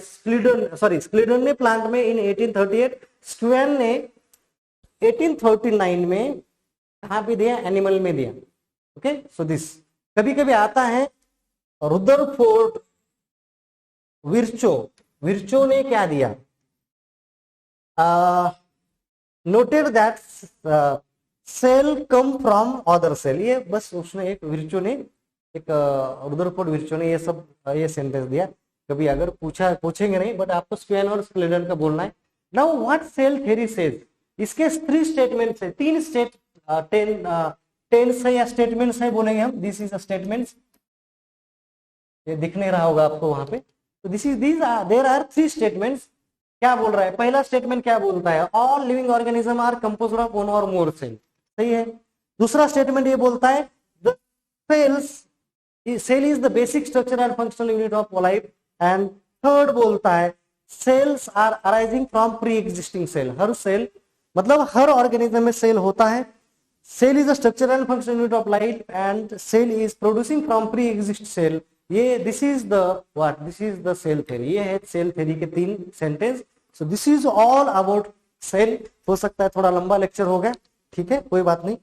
स्क्लीडन ने प्लांट में इन 1838, स्क्वेन ने 1839 में कहां पे दिया, एनिमल में दिया। ओके, सो दिस कभी कभी आता है। रुदरफोर्ड विर्चो ने क्या दिया, noted that cell come from other cell, ये बस उसने एक विर्चो ने, एक रुदरफोर्ड विर्चो ने ये सेंटेंस दिया। कभी अगर पूछेंगे नहीं, बट आपको स्क्वेन और स्क्लीडन का बोलना है। Now what cell theory says, इसके 3 स्टेटमेंट्स है, 3 टेंस है या स्टेटमेंट्स है बोलेंगे हम। दिस इज अ स्टेटमेंट्स, ये दिख नहीं रहा होगा आपको वहां पे। तो देयर आर 3 स्टेटमेंट्स। क्या बोल रहा है, पहला स्टेटमेंट क्या बोलता है, all living organism are composed of 1 और मोर सेल, सही है। दूसरा स्टेटमेंट ये बोलता है the cell is the basic structure and functional unit of life, and third बोलता है cells are arising from pre existing cell. हर सेल मतलब हर ऑर्गेनिज्म में सेल होता है। Cell is the structure and functional unit of life and cell is producing from pre exist cell. ये this is the cell theory, ये है सेल थ्योरी के 3 sentence. So this is all about cell. हो सकता है थोड़ा लंबा लेक्चर हो गया, ठीक है, कोई बात नहीं।